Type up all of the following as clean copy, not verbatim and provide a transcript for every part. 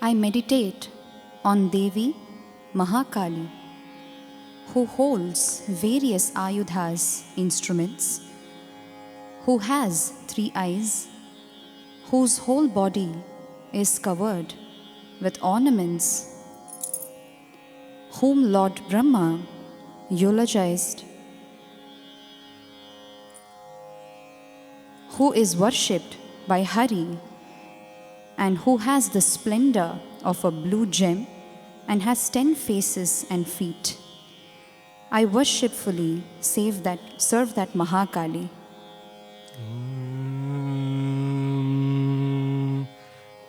I meditate on Devi Mahakali, who holds various ayudhas, instruments, who has 3 eyes, whose whole body is covered with ornaments, whom Lord Brahma eulogized, who is worshipped by Hari, and who has the splendor of a blue gem and has 10 faces and feet. I worshipfully serve that Mahakali.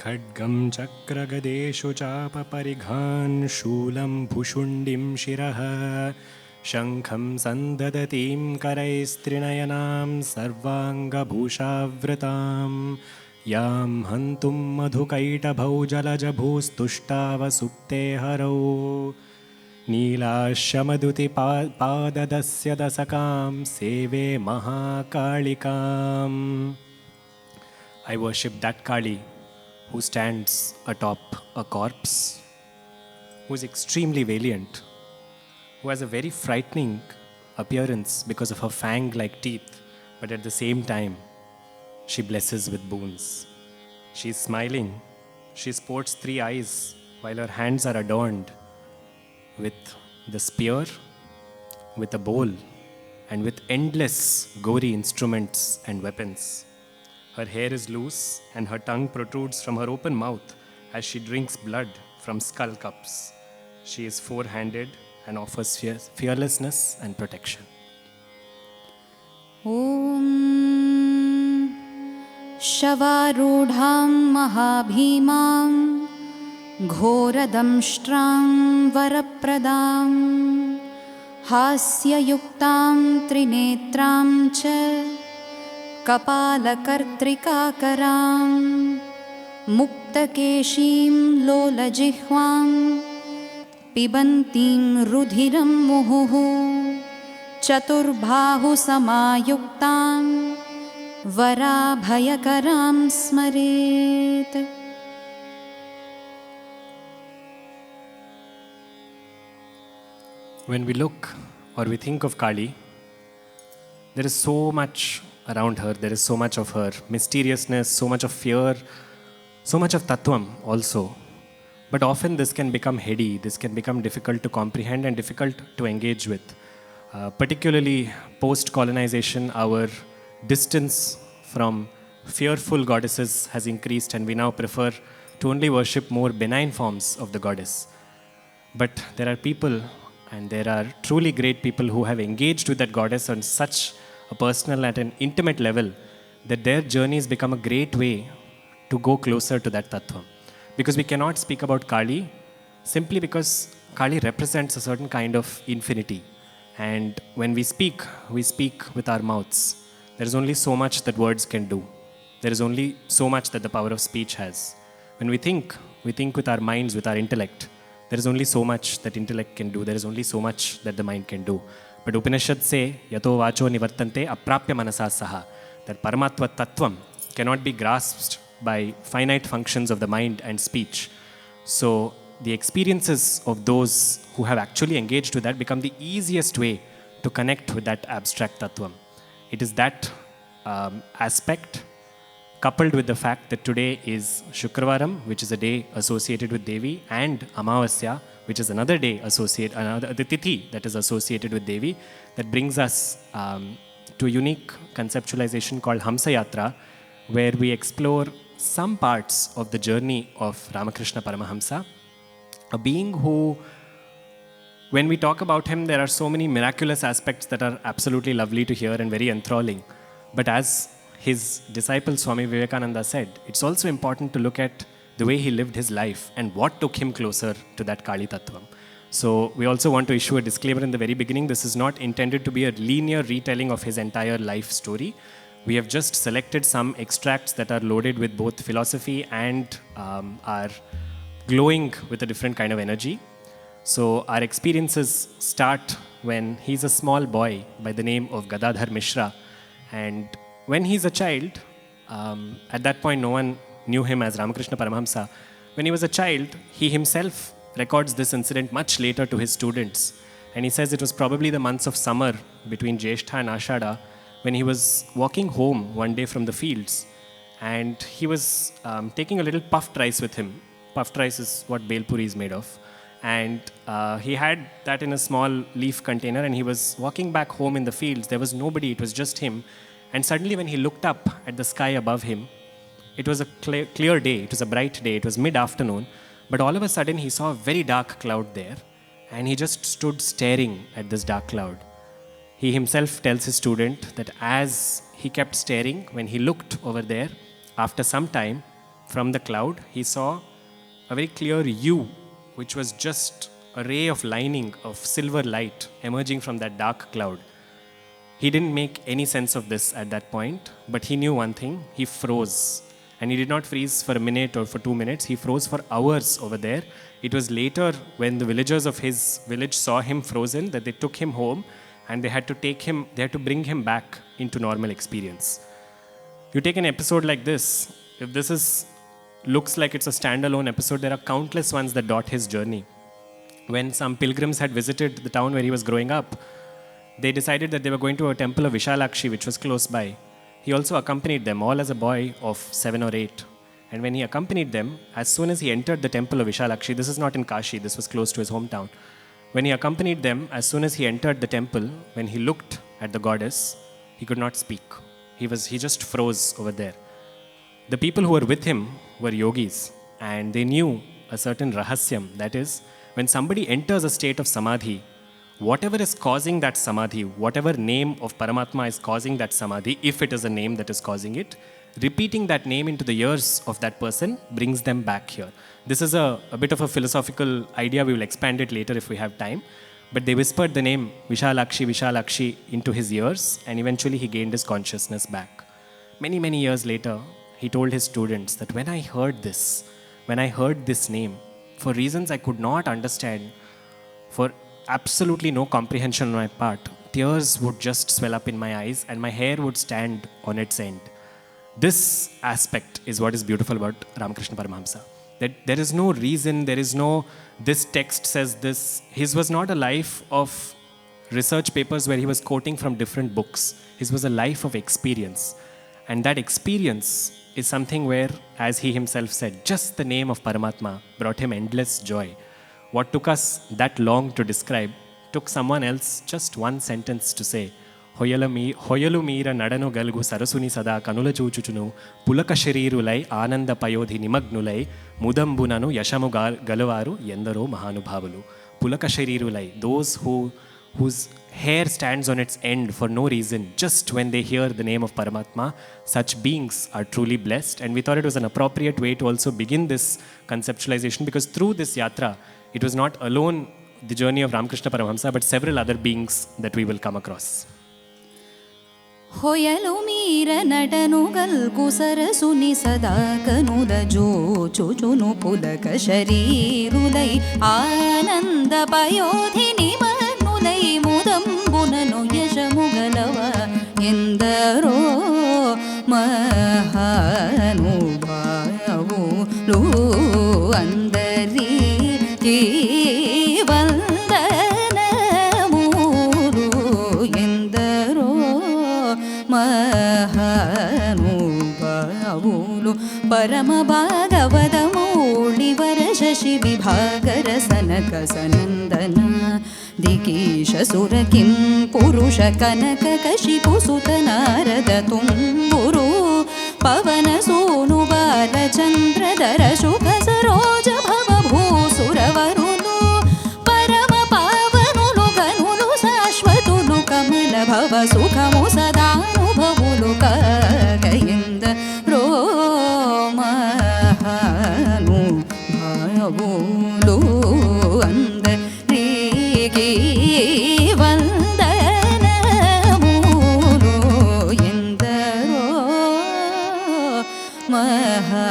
Khadgam chakragadeshu chapa parighan shulam bhushundim shiraha shankham sandadatim karaistrinayanam sarvanga bhushavratam yam hantum madhukaita bhaujalaja bhustustava supte harau Neelashamaduti padadasya dasakam seve mahakalikam. I worship that Kali who stands atop a corpse, who is extremely valiant, who has a very frightening appearance because of her fang-like teeth, but at the same time, she blesses with boons. She is smiling. She sports 3 eyes while her hands are adorned with the spear, with a bowl, and with endless gory instruments and weapons. Her hair is loose and her tongue protrudes from her open mouth as she drinks blood from skull cups. She is 4-handed and offers fearlessness and protection. Om Shavarudham Mahabhimam Ghoradamshtram Varapradam Hasyayuktam Trinetram Cha Kapalakartrikakaram Muktakeshim Lolajihvam Pibantim Rudhiram Muhuhu Chaturbhahu Samayuktam Varabhayakaram Smaret. When we look or we think of Kali, there is so much around her, there is so much of her mysteriousness, so much of fear, so much of Tatwam also. But often this can become heady, this can become difficult to comprehend and difficult to engage with. Particularly post-colonization, our distance from fearful goddesses has increased and we now prefer to only worship more benign forms of the goddess. But there are people, and there are truly great people who have engaged with that goddess on such a personal and an intimate level that their journeys become a great way to go closer to that Tatwam. Because we cannot speak about Kali simply because Kali represents a certain kind of infinity. And when we speak with our mouths. There is only so much that words can do. There is only so much that the power of speech has. When we think with our minds, with our intellect. There is only so much that intellect can do. There is only so much that the mind can do. But Upanishads say, Yato vacho nivartante aprapya manasa saha. That Paramatva Tatwam cannot be grasped by finite functions of the mind and speech. So the experiences of those who have actually engaged with that become the easiest way to connect with that abstract Tatwam. It is that aspect coupled with the fact that today is Shukravaram, which is a day associated with Devi, and Amavasya, which is another day the Tithi that is associated with Devi, that brings us to a unique conceptualization called Hamsa Yatra, where we explore some parts of the journey of Ramakrishna Paramahamsa, a being who, when we talk about him, there are so many miraculous aspects that are absolutely lovely to hear and very enthralling. But as his disciple Swami Vivekananda said, it's also important to look at the way he lived his life and what took him closer to that Kali Tatwam. So we also want to issue a disclaimer in the very beginning. This is not intended to be a linear retelling of his entire life story. We have just selected some extracts that are loaded with both philosophy and are glowing with a different kind of energy. So our experiences start when he's a small boy by the name of Gadadhar Mishra. And when he's a child, at that point no one knew him as Ramakrishna Paramahamsa, When he was a child, he himself records this incident much later to his students. And he says it was probably the months of summer between Jeshtha and Ashada when he was walking home one day from the fields. And he was taking a little puffed rice with him. Puffed rice is what Belpuri is made of. And he had that in a small leaf container, and he was walking back home in the fields. There was nobody, it was just him. And suddenly when he looked up at the sky above him, it was a clear day, it was a bright day, it was mid-afternoon, but all of a sudden he saw a very dark cloud there, and he just stood staring at this dark cloud. He himself tells his student that as he kept staring, when he looked over there, after some time, from the cloud, he saw a very clear U, which was just a ray of lining of silver light emerging from that dark cloud. He didn't make any sense of this at that point, but he knew one thing, he froze. And he did not freeze for a minute or for 2 minutes, he froze for hours over there. It was later when the villagers of his village saw him frozen that they took him home and they had to bring him back into normal experience. You take an episode like this, if this looks like it's a standalone episode, there are countless ones that dot his journey. When some pilgrims had visited the town where he was growing up, they decided that they were going to a temple of Vishalakshi, which was close by. He also accompanied them, all as a boy of 7 or 8. And when he accompanied them, as soon as he entered the temple of Vishalakshi, this is not in Kashi, this was close to his hometown. When he accompanied them, as soon as he entered the temple, when he looked at the goddess, he could not speak. He just froze over there. The people who were with him were yogis, and they knew a certain rahasyam, that is, when somebody enters a state of samadhi, whatever is causing that samadhi, whatever name of Paramatma is causing that samadhi, if it is a name that is causing it, repeating that name into the ears of that person brings them back here. This is a bit of a philosophical idea. We will expand it later if we have time. But they whispered the name Vishalakshi, Vishalakshi into his ears, and eventually he gained his consciousness back. Many, many years later, he told his students that when I heard this name, for reasons I could not understand, for absolutely no comprehension on my part, tears would just swell up in my eyes and my hair would stand on its end. This aspect is what is beautiful about Ramakrishna Paramahamsa. That there is no reason, this text says this. His was not a life of research papers where he was quoting from different books. His was a life of experience. And that experience is something where, as he himself said, just the name of Paramatma brought him endless joy. What took us that long to describe took someone else just one sentence to say, Hoyalu meera nadanu galgu sarasuni sada kanula chuchuchunu pulaka sharirulai ananda payodhi nimagnulai mudambunanu yashamu galavaru yendaro mahanubhavulu. Pulaka sharirulai, those whose hair stands on its end for no reason, just when they hear the name of Paramatma, such beings are truly blessed. And we thought it was an appropriate way to also begin this conceptualization, because through this yatra, it was not alone the journey of Ramakrishna Paramahamsa, but several other beings that we will come across. ಹೊಯಲು ಮೀರ ನಟನು ಗಲ್ಗು ಸರಸುನಿ ಸದಾ ಕನುದ ಜೋ ಚುಚುನು ಪುಲಕ ಶರೀರುಲೈ ಆನಂದ ಪಯೋಧಿ ನಿಮನುಲೈ ಮುದಂಬುನನು ಯಶಮುಗಲವ ಎಂದರೋ ಮಹಾನುಭಾವುಲು ಅಂದರಿ ಮಹಾನುಭಾವುಲು ಪರಮ ಭಾಗವತ ಮೌಳಿವರ ಶಶಿ ವಿಭಾಗರ ಸನಕ ಸನಂದನ ದಿಕೀಶ ಸುರ ಕಿಂ ಪುರುಷ ಕನಕ ಕಶಿಪು ಸುತ ನಾರದ ತುಂಬುರು ಪವನ ಸೋನು ಬಾಲ ಚಂದ್ರಧರ ಶುಭ ಸರೋಜ ಭವ ಭೂಸುರವರುಲು ಪರಮ ಪಾವನುಲು ಗನುಲು ಶಾಶ್ವತುಲು ಕಮಲ ಭವ ಸುಖಮು ಸದಾನುಭವುಲು ಕಗಯಿಂದ rho ಮಹಾನುಭಾವುಲು ಅಂದರಿಗೆ ವಂದನಮೂಲು ಎಂದರೋ ಮಹಾನುಭಾವುಲು.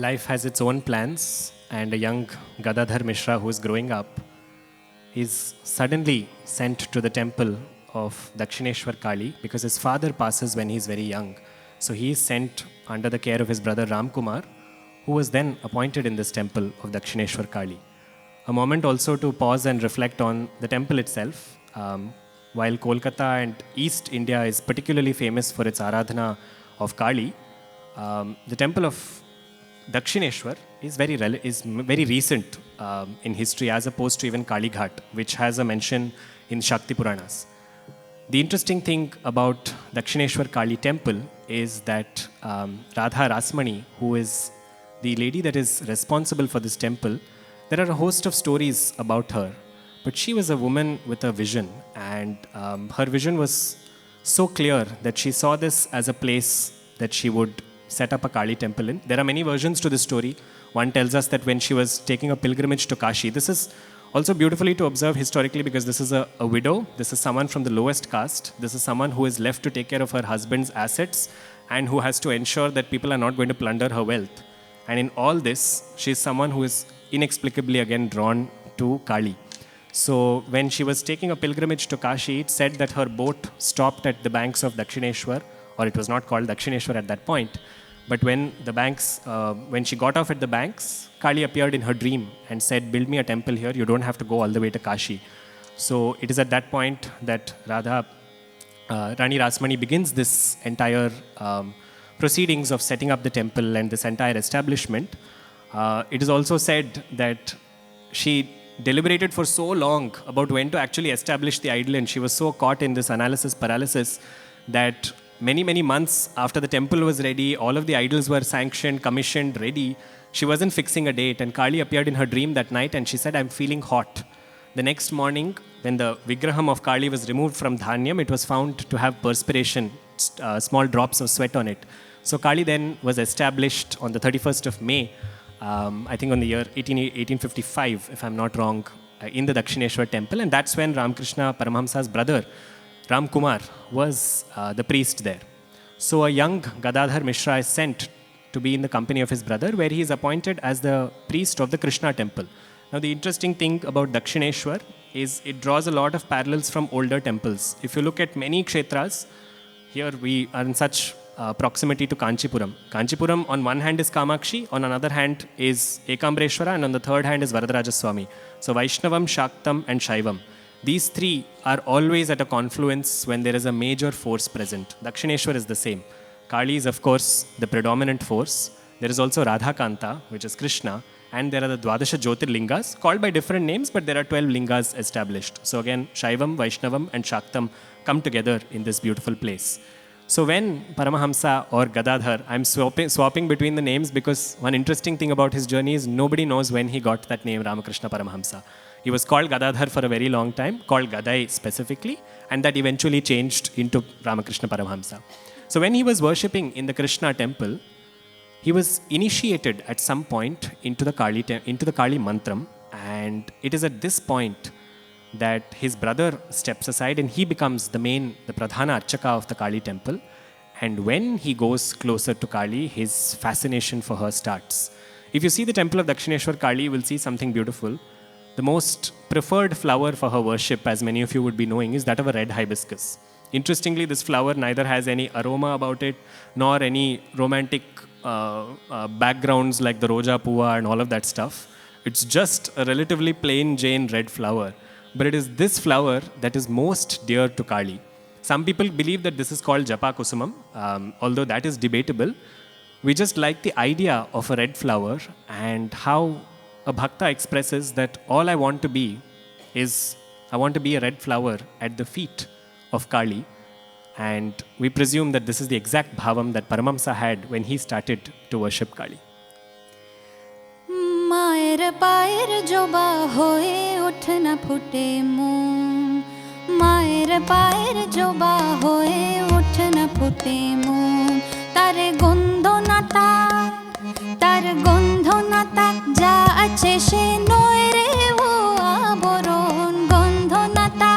life has its own plans, and a young Gadadhar Mishra who is growing up is suddenly sent to the temple of Dakshineshwar Kali because his father passes when he is very young. So he is sent under the care of his brother Ram Kumar, who was then appointed in this temple of Dakshineshwar Kali. A moment also to pause and reflect on the temple itself. While Kolkata and East India is particularly famous for its Aradhana of Kali, the temple of Dakshineshwar is very recent in history as opposed to even Kali Ghat, which has a mention in Shakti Puranas. The interesting thing about Dakshineshwar Kali temple is that Radha Rasmani, who is the lady that is responsible for this temple, there are a host of stories about her. But she was a woman with a vision, and her vision was so clear that she saw this as a place that she would set up a Kali temple in. There are many versions to this story. One tells us that when she was taking a pilgrimage to Kashi, this is also beautifully to observe historically because this is a widow, this is someone from the lowest caste, this is someone who is left to take care of her husband's assets and who has to ensure that people are not going to plunder her wealth. And in all this, she is someone who is inexplicably again drawn to Kali. So when she was taking a pilgrimage to Kashi, it said that her boat stopped at the banks of Dakshineshwar, or it was not called Dakshineshwar at that point. But when she got off at the banks, Kali appeared in her dream and said, "Build me a temple here. You don't have to go all the way to Kashi." So it is at that point that Rani Rasmani begins this entire proceedings of setting up the temple and this entire establishment. It is also said that she deliberated for so long about when to actually establish the idol, and she was so caught in this analysis paralysis that many months after the temple was ready, all of the idols were sanctioned, commissioned, ready, she wasn't fixing a date, and Kali appeared in her dream that night and she said, "I'm feeling hot." The next morning, when the Vigraham of Kali was removed from Dhanyam, it was found to have perspiration, small drops of sweat on it. So Kali then was established on the 31st of May, I think on the year 1855, if I'm not wrong, in the Dakshineshwar temple. And that's when Ramakrishna Paramahamsa's brother, Ram Kumar, was the priest there. So a young Gadadhar Mishra is sent to be in the company of his brother, where he is appointed as the priest of the Krishna temple. Now the interesting thing about Dakshineshwar is it draws a lot of parallels from older temples. If you look at many kshetras, here we are in such proximity to Kanchipuram. Kanchipuram on one hand is Kamakshi, on another hand is Ekambreshwara, and on the third hand is Varadarajaswami. So Vaishnavam, Shaktam and Shaivam. These three are always at a confluence when there is a major force present. Dakshineshwar is the same. Kali is of course the predominant force. There is also Radhakanta, which is Krishna, and there are the Dwadasha Jyotirlingas, called by different names, but there are 12 lingas established. So again, Shaivam, Vaishnavam and Shaktam come together in this beautiful place. So when Paramahamsa or Gadadhar, I'm swapping between the names because one interesting thing about his journey is nobody knows when he got that name Ramakrishna Paramahamsa. He was called Gadadhar for a very long time, called Gadai specifically, and that eventually changed into Ramakrishna Paramahamsa. So when he was worshipping in the Krishna temple, he was initiated at some point into the Kali mantram, and it is at this point that his brother steps aside and he becomes the Pradhana Archaka of the Kali temple. And when he goes closer to Kali, his fascination for her starts. If you see the temple of Dakshineshwar Kali, you will see something beautiful. The most preferred flower for her worship, as many of you would be knowing, is that of a red hibiscus. Interestingly, this flower neither has any aroma about it, nor any romantic backgrounds like the Roja Puva and all of that stuff. It's just a relatively plain Jane red flower. But it is this flower that is most dear to Kali. Some people believe that this is called Japa Kusumam, although that is debatable. We just like the idea of a red flower and how a bhakta expresses that all I want to be is, I want to be a red flower at the feet of Kali. And we presume that this is the exact bhavam that Paramahamsa had when he started to worship Kali. Mayar pier Joba होए उठ न फुटे मुंह मायर pier Joba होए उठ न फुटे मुंह तारे गंधो नाता जा अच्छे से नोरे वो आबोरन गंधो नाता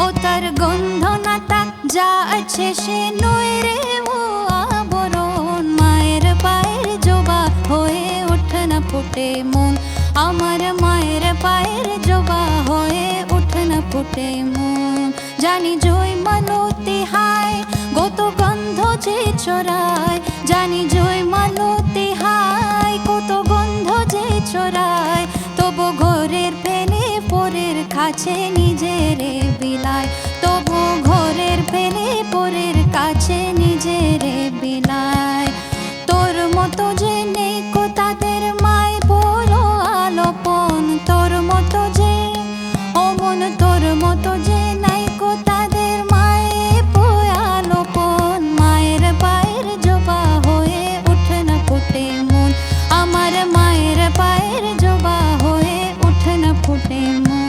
ओ तार गंधो नाता जा अच्छे से नोरे वो आबोरन मायर पायर जोबा हो ফুটে মন, জানি জয় মালতি হায় কত গন্ধ যে ছড়ায়, জানি জয় মালতি হায় কত গন্ধ যে ছড়ায়, তবু ঘরের ফেলে পরের কাছে নিজেরে বিলায়, তবু ঘরের ফেলে পরের কাছে নিজেরে বিলায়। তোর মতো যে নেই কো তাদের মায় বলো আলোপন, তোর মতো যে অমন, তোর মতো যে নাই কো তাদের মায়ে আলোপন, মায়ের পায়ের জবা হয়ে উঠে না ফুটে মন, আমার মায়ের পায়ের জবা হয়ে উঠে না ফুটে মন।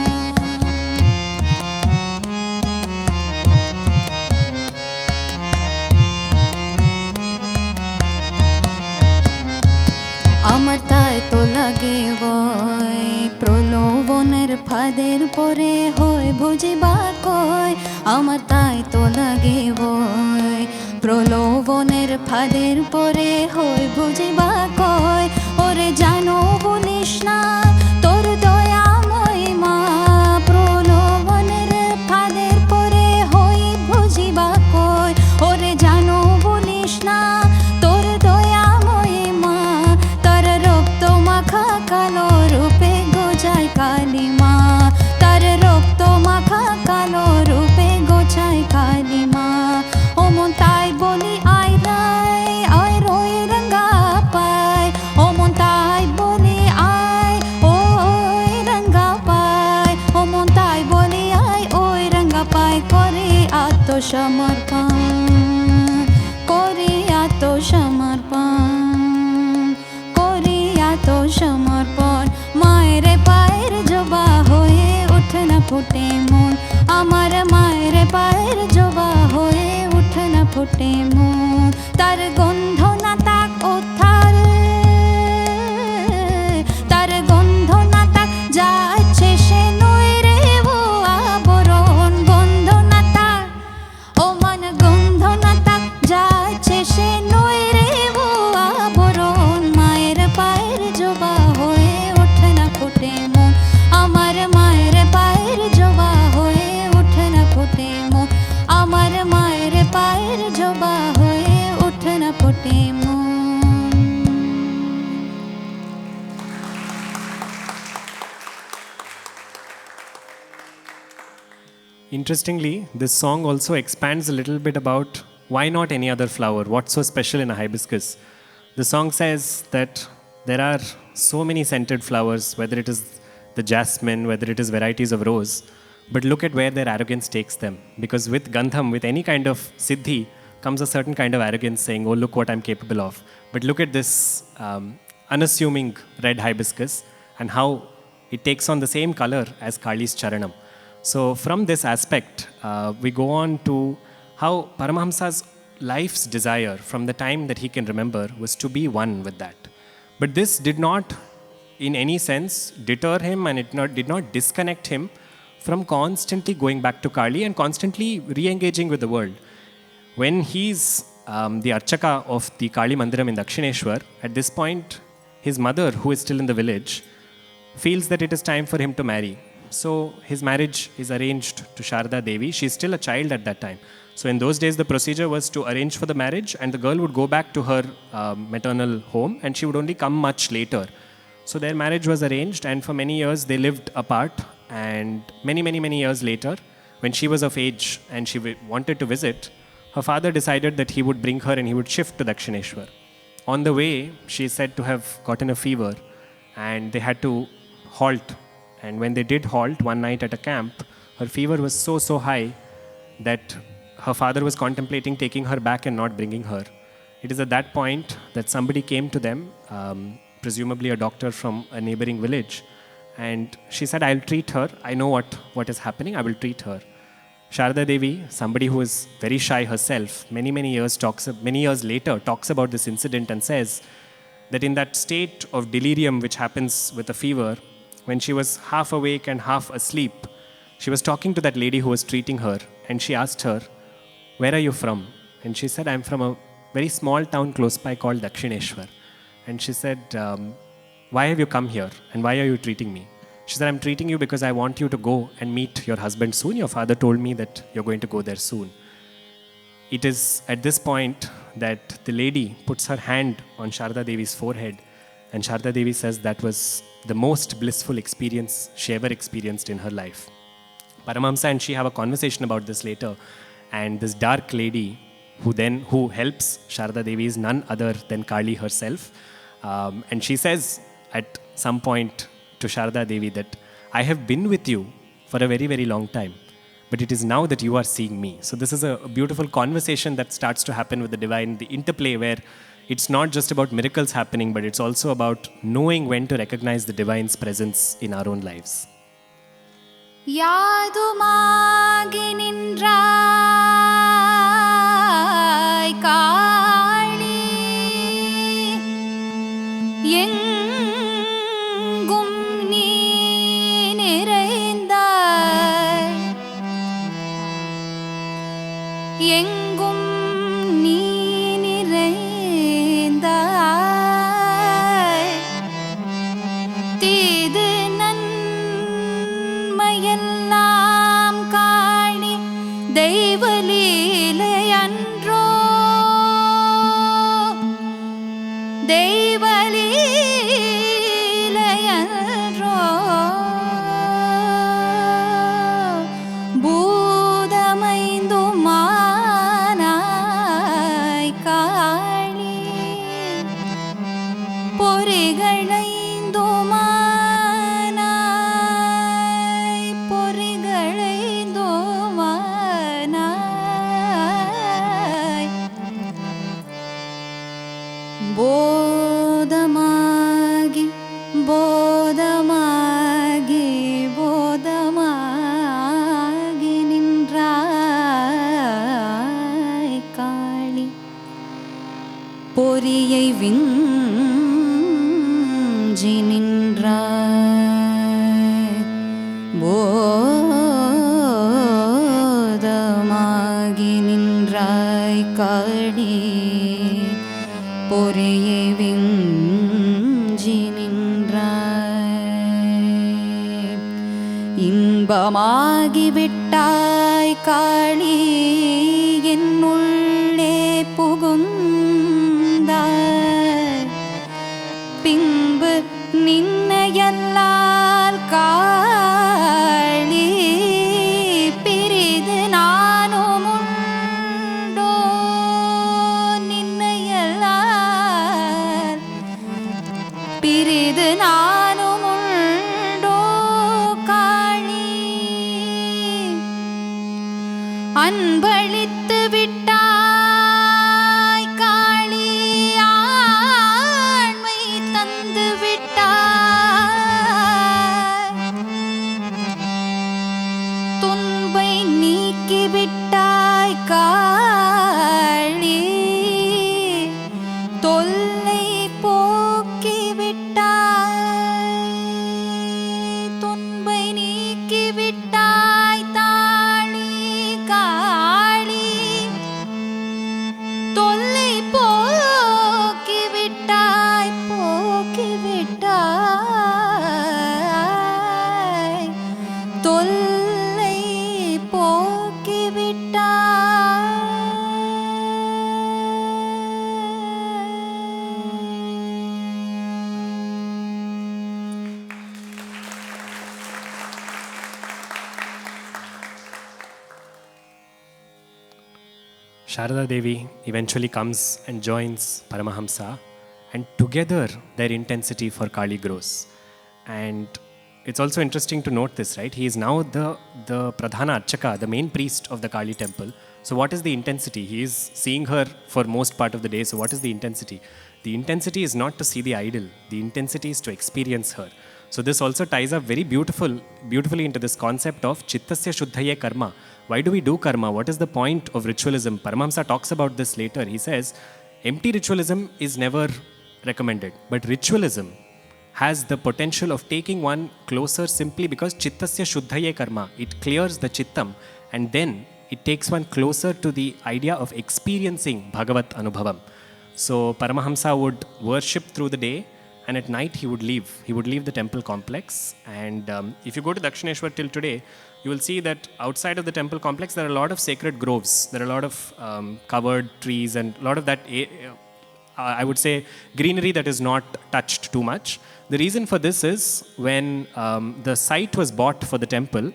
আমার তাই তো লাগে বয় প্রলোভনের ফাঁদের পরে হয় বুঝিবা কয়, আমার তাই তো লাগে বয় প্রলোভনের ফাঁদের পরে হয় বুঝিবা কয়, ওরে জানো বলিস না তোর দয়াময় মা, প্রলোভনের ফাঁদের পরে হয় বুঝিবা কয়, ওরে জানো বলিস না তোর দয়াময় মা, তার রক্ত মাখা কালো রূপে গোছায় কালী মা, তার রক্ত মাখা কালো রূপে গোছায় কালী মা। ও মন তাই বলি আয় রায় আয় রই রঙ্গা পায়, ও মন তাই বলি আয় ওই রঙ্গা পায়, ও মন তাই বলি আয় ওই রঙ্গা পায়, করে আত্মসমর্পণ, করে আত্মসমর্পণ, করে আত্মসমর্পণ, মায়ের পায়ের জবা হয়ে উঠে না ফুটে মন, আমার মায়ের পায়ের জবা হয়ে উঠে না ফুটে মন, তার গন্ধ না তাক উদ্ধার, তার গন্ধ না তাক যা আছে সে নয় রে ও আবরণ, গন্ধ না তাক ও মন, গন্ধ না তাক যা আছে সে নয় রে ও আবরণ, মায়ের পায়ের জবা হয়ে ওঠে না ফুটে মন, আমার মায়ের পায়ের জবা হয়ে ওঠে না ফুটে মন, আমার মায়ের পায়ের জবা হয়ে ওঠে না ফুটে মন। Interestingly, this song also expands a little bit about why not any other flower? What's so special in a hibiscus? The song says that there are so many scented flowers, whether it is the jasmine, whether it is varieties of rose, but look at where their arrogance takes them. Because with Gandham, with any kind of siddhi, comes a certain kind of arrogance saying, oh, look what I'm capable of. But look at this unassuming red hibiscus and how it takes on the same color as Kali's charanam. So from this aspect, we go on to how Paramahamsa's life's desire from the time that he can remember was to be one with that. But this did not in any sense deter him, and it did not disconnect him from constantly going back to Kali and constantly re-engaging with the world. When he's the Archaka of the Kali Mandiram in Dakshineshwar, at this point, his mother, who is still in the village, feels that it is time for him to marry. So his marriage is arranged to Sharda Devi. She's still a child at that time. So in those days, the procedure was to arrange for the marriage, and the girl would go back to her maternal home, and she would only come much later. So their marriage was arranged, and for many years they lived apart. And many years later, when she was of age and she wanted to visit, her father decided that he would bring her and he would shift to Dakshineshwar. On the way, she is said to have gotten a fever, and they had to halt. And when they did halt one night at a camp, her fever was so high that her father was contemplating taking her back and not bringing her. It is at that point that somebody came to them, presumably a doctor from a neighboring village, and she said, I'll treat her. I know what is happening. I will treat her. Sharda Devi, somebody who is very shy herself, many years later talks about this incident and says that in that state of delirium which happens with a fever, when she was half awake and half asleep, she was talking to that lady who was treating her, and she asked her, where are you from? And she said, I'm from a very small town close by called Dakshineshwar. And she said, why have you come here? And why are you treating me? She said, I'm treating you because I want you to go and meet your husband soon. Your father told me that you're going to go there soon. It is at this point that the lady puts her hand on Sharda Devi's forehead, and Sharda Devi says that was the most blissful experience she ever experienced in her life. Paramahamsa and she have a conversation about this later, and this dark lady who helps Sharda Devi is none other than Kali herself. And she says at some point to Sharda Devi that I have been with you for a very, very long time, but it is now that you are seeing me. So this is a beautiful conversation that starts to happen with the divine, the interplay where it's not just about miracles happening, but it's also about knowing when to recognize the divine's presence in our own lives. யாதுமாகி நின்றாய் காளி, எங்கும் நீ நிறைந்தாய், எங்கும் நீ நிறைந்தாய், தீது நன்மையெல்லாம் காணி தெய்வலீலையன்றோ, தெய்வலீலையன்றோ, பூதமைந்துமானாய் காளி, பொறிகளைந்துமானாய், பொறிகளைந்துமானாய், போதமாகி போதமாகி போதமாகி நின்றாய் காளி, பொறியை விஞ்சி நின்றாய், போதமாகி நின்றாய் காளி, பொறியை விஞ்சி நின்றாய், இன்பமாகி விட்டாய் காளி, என்னுள்ளே புகுந்தாய், பின்பு நின்னையல்லால் காளி, பிரிது நானும் உண்டோ, நின்னையல்லால் பிரிது நானும் உண்டோ காளி, அன்பளித்து விட்டாய் காளி, ஆண்மை தந்து விட்டாய், துன்பை நீக்கி விட்டாய் காளி, தொல்லை போக்கி விட்டாய், துன்பை நீக்கி விட்டாய் தாளி காளி, தொல்லை போக்கி விட்டாய், போக்கி விட்டாய், தொல்லை போக்கி Sharda Devi eventually comes and joins Paramahamsa, and together their intensity for Kali grows. And it's also interesting to note this, right? He is now the Pradhana Archaka, the main priest of the Kali temple. So what is the intensity? He is seeing her for most part of the day. So what is the intensity? The intensity is not to see the idol. The intensity is to experience her. So this also ties up very beautifully into this concept of Chittasya Shuddhaye Karma. Why do we do karma? What is the point of ritualism? Paramahamsa talks about this later. He says, empty ritualism is never recommended. But ritualism has the potential of taking one closer simply because Chittasya Shuddhaye Karma. It clears the Chittam, and then it takes one closer to the idea of experiencing Bhagavat Anubhavam. So Paramahamsa would worship through the day, and at night he would leave. He would leave the temple complex. And if you go to Dakshineshwar till today, you will see that outside of the temple complex, there are a lot of sacred groves. There are a lot of covered trees and a lot of that, I would say, greenery that is not touched too much. The reason for this is when the site was bought for the temple,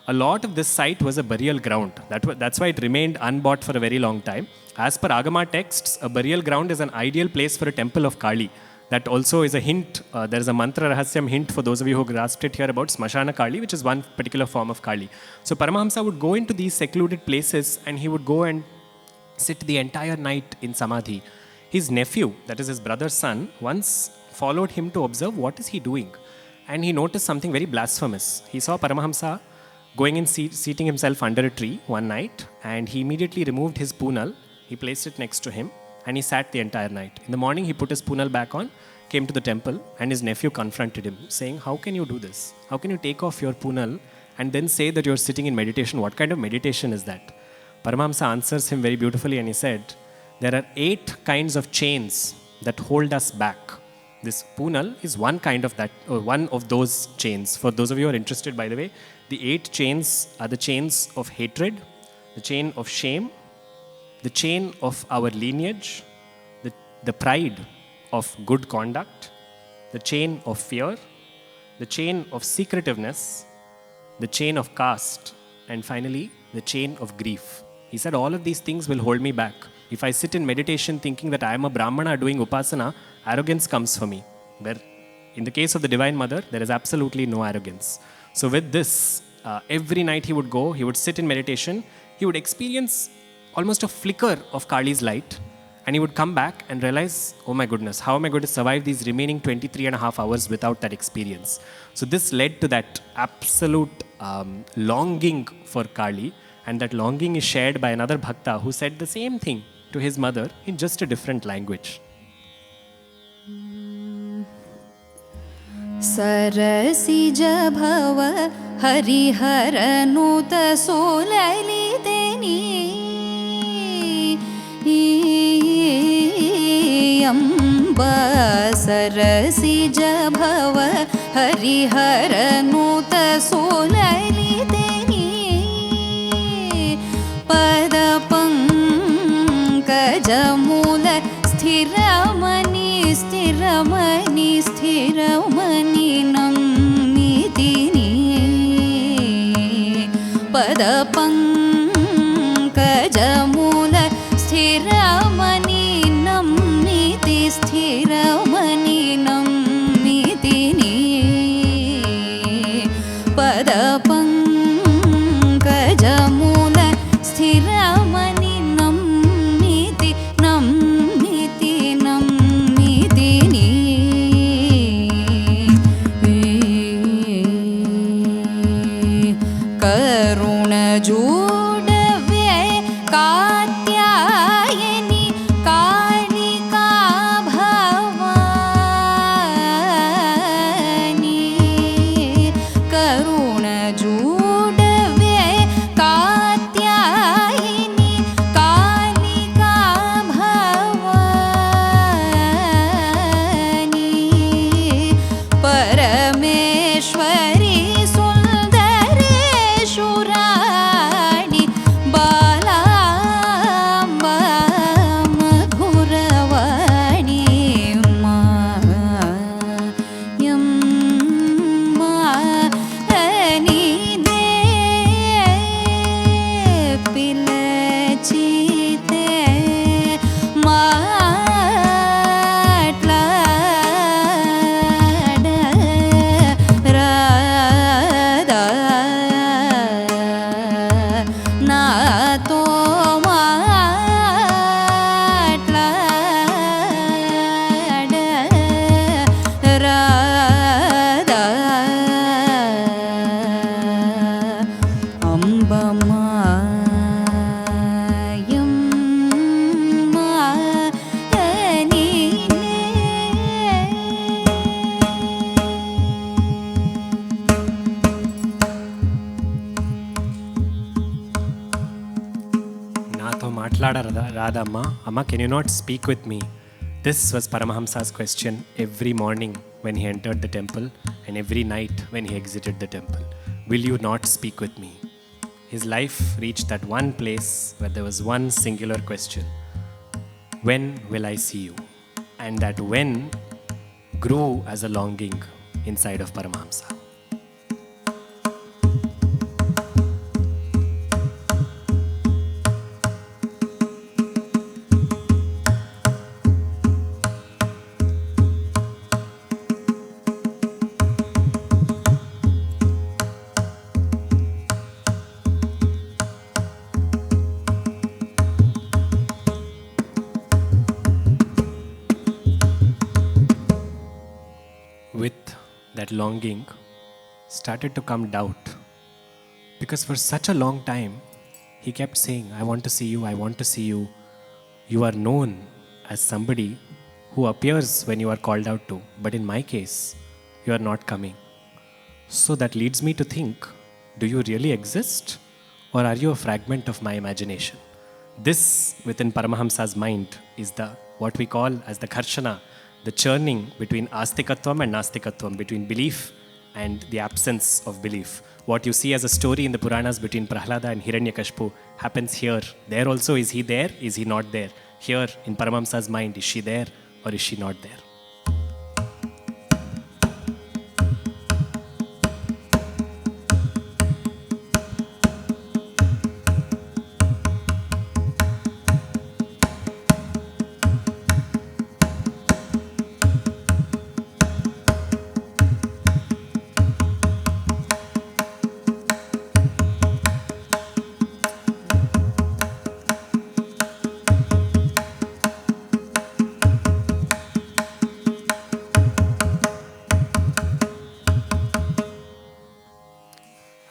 a lot of this site was a burial ground. That's why it remained unbought for a very long time. As per Agama texts, a burial ground is an ideal place for a temple of Kali. That also is a hint. There is a mantra rahasyam hint for those of you who grasped it here about Smashana Kali, which is one particular form of Kali. So Paramahamsa would go into these secluded places and he would go and sit the entire night in Samadhi. His nephew, that is his brother's son, once followed him to observe what is he doing. And he noticed something very blasphemous. He saw Paramahamsa going and seating himself under a tree one night, and he immediately removed his punal. He placed it next to him, and he sat the entire night. In the morning, he put his punal back on, came to the temple, and his nephew confronted him, saying, "How can you do this? How can you take off your punal and then say that you're sitting in meditation? What kind of meditation is that?" Paramahamsa answers him very beautifully, and he said, "There are 8 kinds of chains that hold us back. This punal is one kind of that, or one of those chains." For those of you who are interested, by the way, the 8 chains are the chains of hatred, the chain of shame, the chain of our lineage, the pride of good conduct, the chain of fear, the chain of secretiveness, the chain of caste, and finally, the chain of grief. He said, all of these things will hold me back. If I sit in meditation thinking that I am a Brahmana doing upasana, arrogance comes for me. Where in the case of the Divine Mother, there is absolutely no arrogance. So with this, every night he would go, he would sit in meditation, he would experience almost a flicker of Kali's light, and he would come back and realize, oh my goodness, how am I going to survive these remaining 23 and a half hours without that experience? So this led to that absolute longing for Kali, and that longing is shared by another bhakta who said the same thing to his mother in just a different language. Sarasija bhava harihara nuta solalideni Amba sarasija bhava harihara nuta solalideni Padapankajamula sthiramani sthiramani sthiramani nammidini Padapankajamula sthiramani nammiti sthiramani nammidini Padapankajamula sthiramani nammiti nammiti nammidini Karuna judave katyayani kalika bhavani Karuna judave katyayani kalika bhavani Parameshwari sundareshurani balamba madhuravani mayamma anide pilachite matlada radha nato matlada radha amba mayamma anine Nato matlada Radha Amma. Amma, can you not speak with me? This was Paramahamsa's question every morning when he entered the temple and every night when he exited the temple. Will you not speak with me? His life reached that one place where there was one singular question. When will I see you? And that when grew as a longing inside of Paramahamsa. Longing started to come doubt, because for such a long time he kept saying, I want to see you, I want to see you. You are known as somebody who appears when you are called out to, but in my case you are not coming. So that leads me to think, do you really exist, or are you a fragment of my imagination? This within Paramahamsa's mind is the what we call as the Kharshana, the churning between Astikatvam and Nastikatvam, between belief and the absence of belief. What you see as a story in the Puranas between Prahlada and Hiranyakashipu happens here. There also, is he there? Is he not there? Here in Paramahamsa's mind, is she there or is she not there?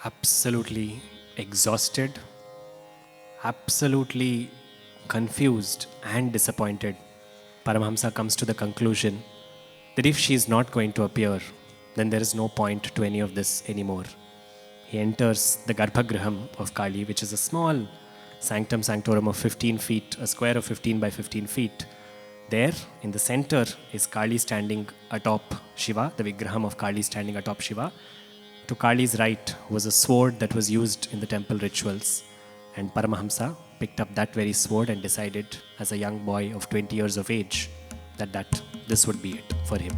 Absolutely exhausted, absolutely confused and disappointed, Paramahamsa comes to the conclusion that if she is not going to appear, then there is no point to any of this anymore. He enters the Garbhagraham of Kali, which is a small sanctum sanctorum of 15 feet, a square of 15 by 15 feet. There, in the center, is Kali standing atop Shiva, the Vigraham of Kali standing atop Shiva. To Kali's right was a sword that was used in the temple rituals, and Paramahamsa picked up that very sword and decided as a young boy of 20 years of age that this would be it for him.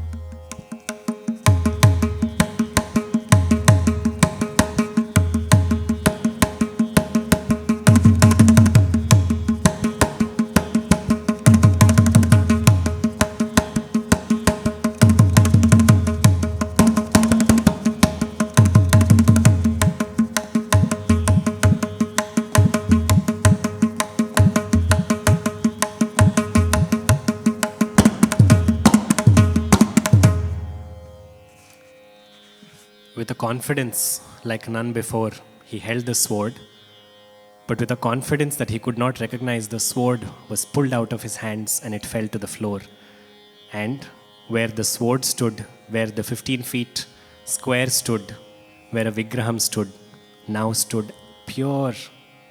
With a confidence like none before, he held the sword, but with a confidence that he could not recognize, the sword was pulled out of his hands and it fell to the floor. And where the sword stood, where the 15 feet square stood, where a Vigraham stood, now stood pure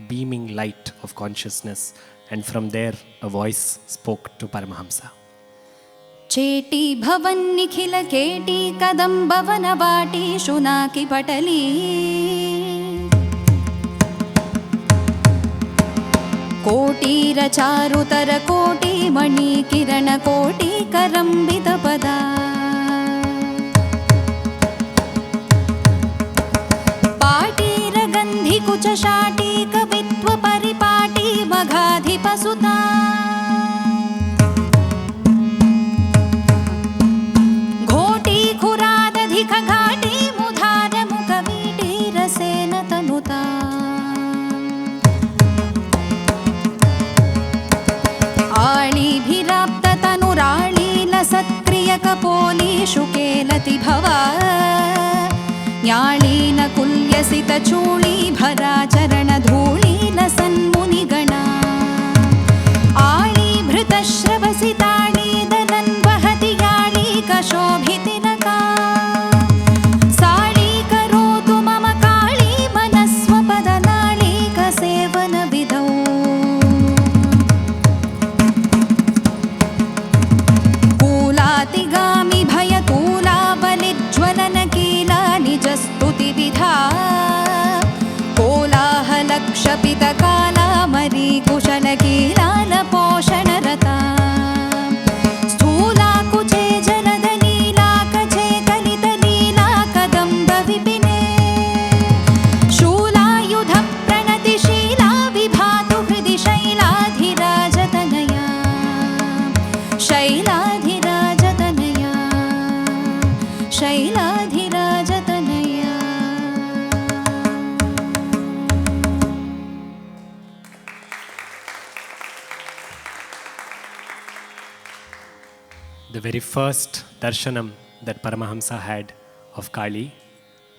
beaming light of consciousness. And from there, a voice spoke to Paramahamsa. Cheti भवन निखिल केटी कदम भवन वाटी शुनाकी पटली कोटी रचारुतर कोटी मणि किरण कोटी करंबित पदा पाटी रगंधि कुच शाटी कवित्व परिपाटी मघाधिप सुता घाटी मुधार मुख वीटी रसेन तनुता आळी भिराप्त तनुराळी लसत्क्रिय कपोली शुकेलति भवा न्याळी न कुल्यसित चूळी भरा चरण धूळी लसन्मुनिगणा आळी भृत श्रवसिताळी दनन् वहति याळी कशोभिति नका क्षपितकालामरी कुशलकीलालपोषणरता स्थूलाकुचे जलदलीलाकचे कलितलीलाकदम्बविपिने शूलायुधप्रणतिशीला विभातु हृदि शैलाधिराजतनया शैलाधिराजतनया शैलाधिराजतनया. The very first darshanam that Paramahamsa had of Kali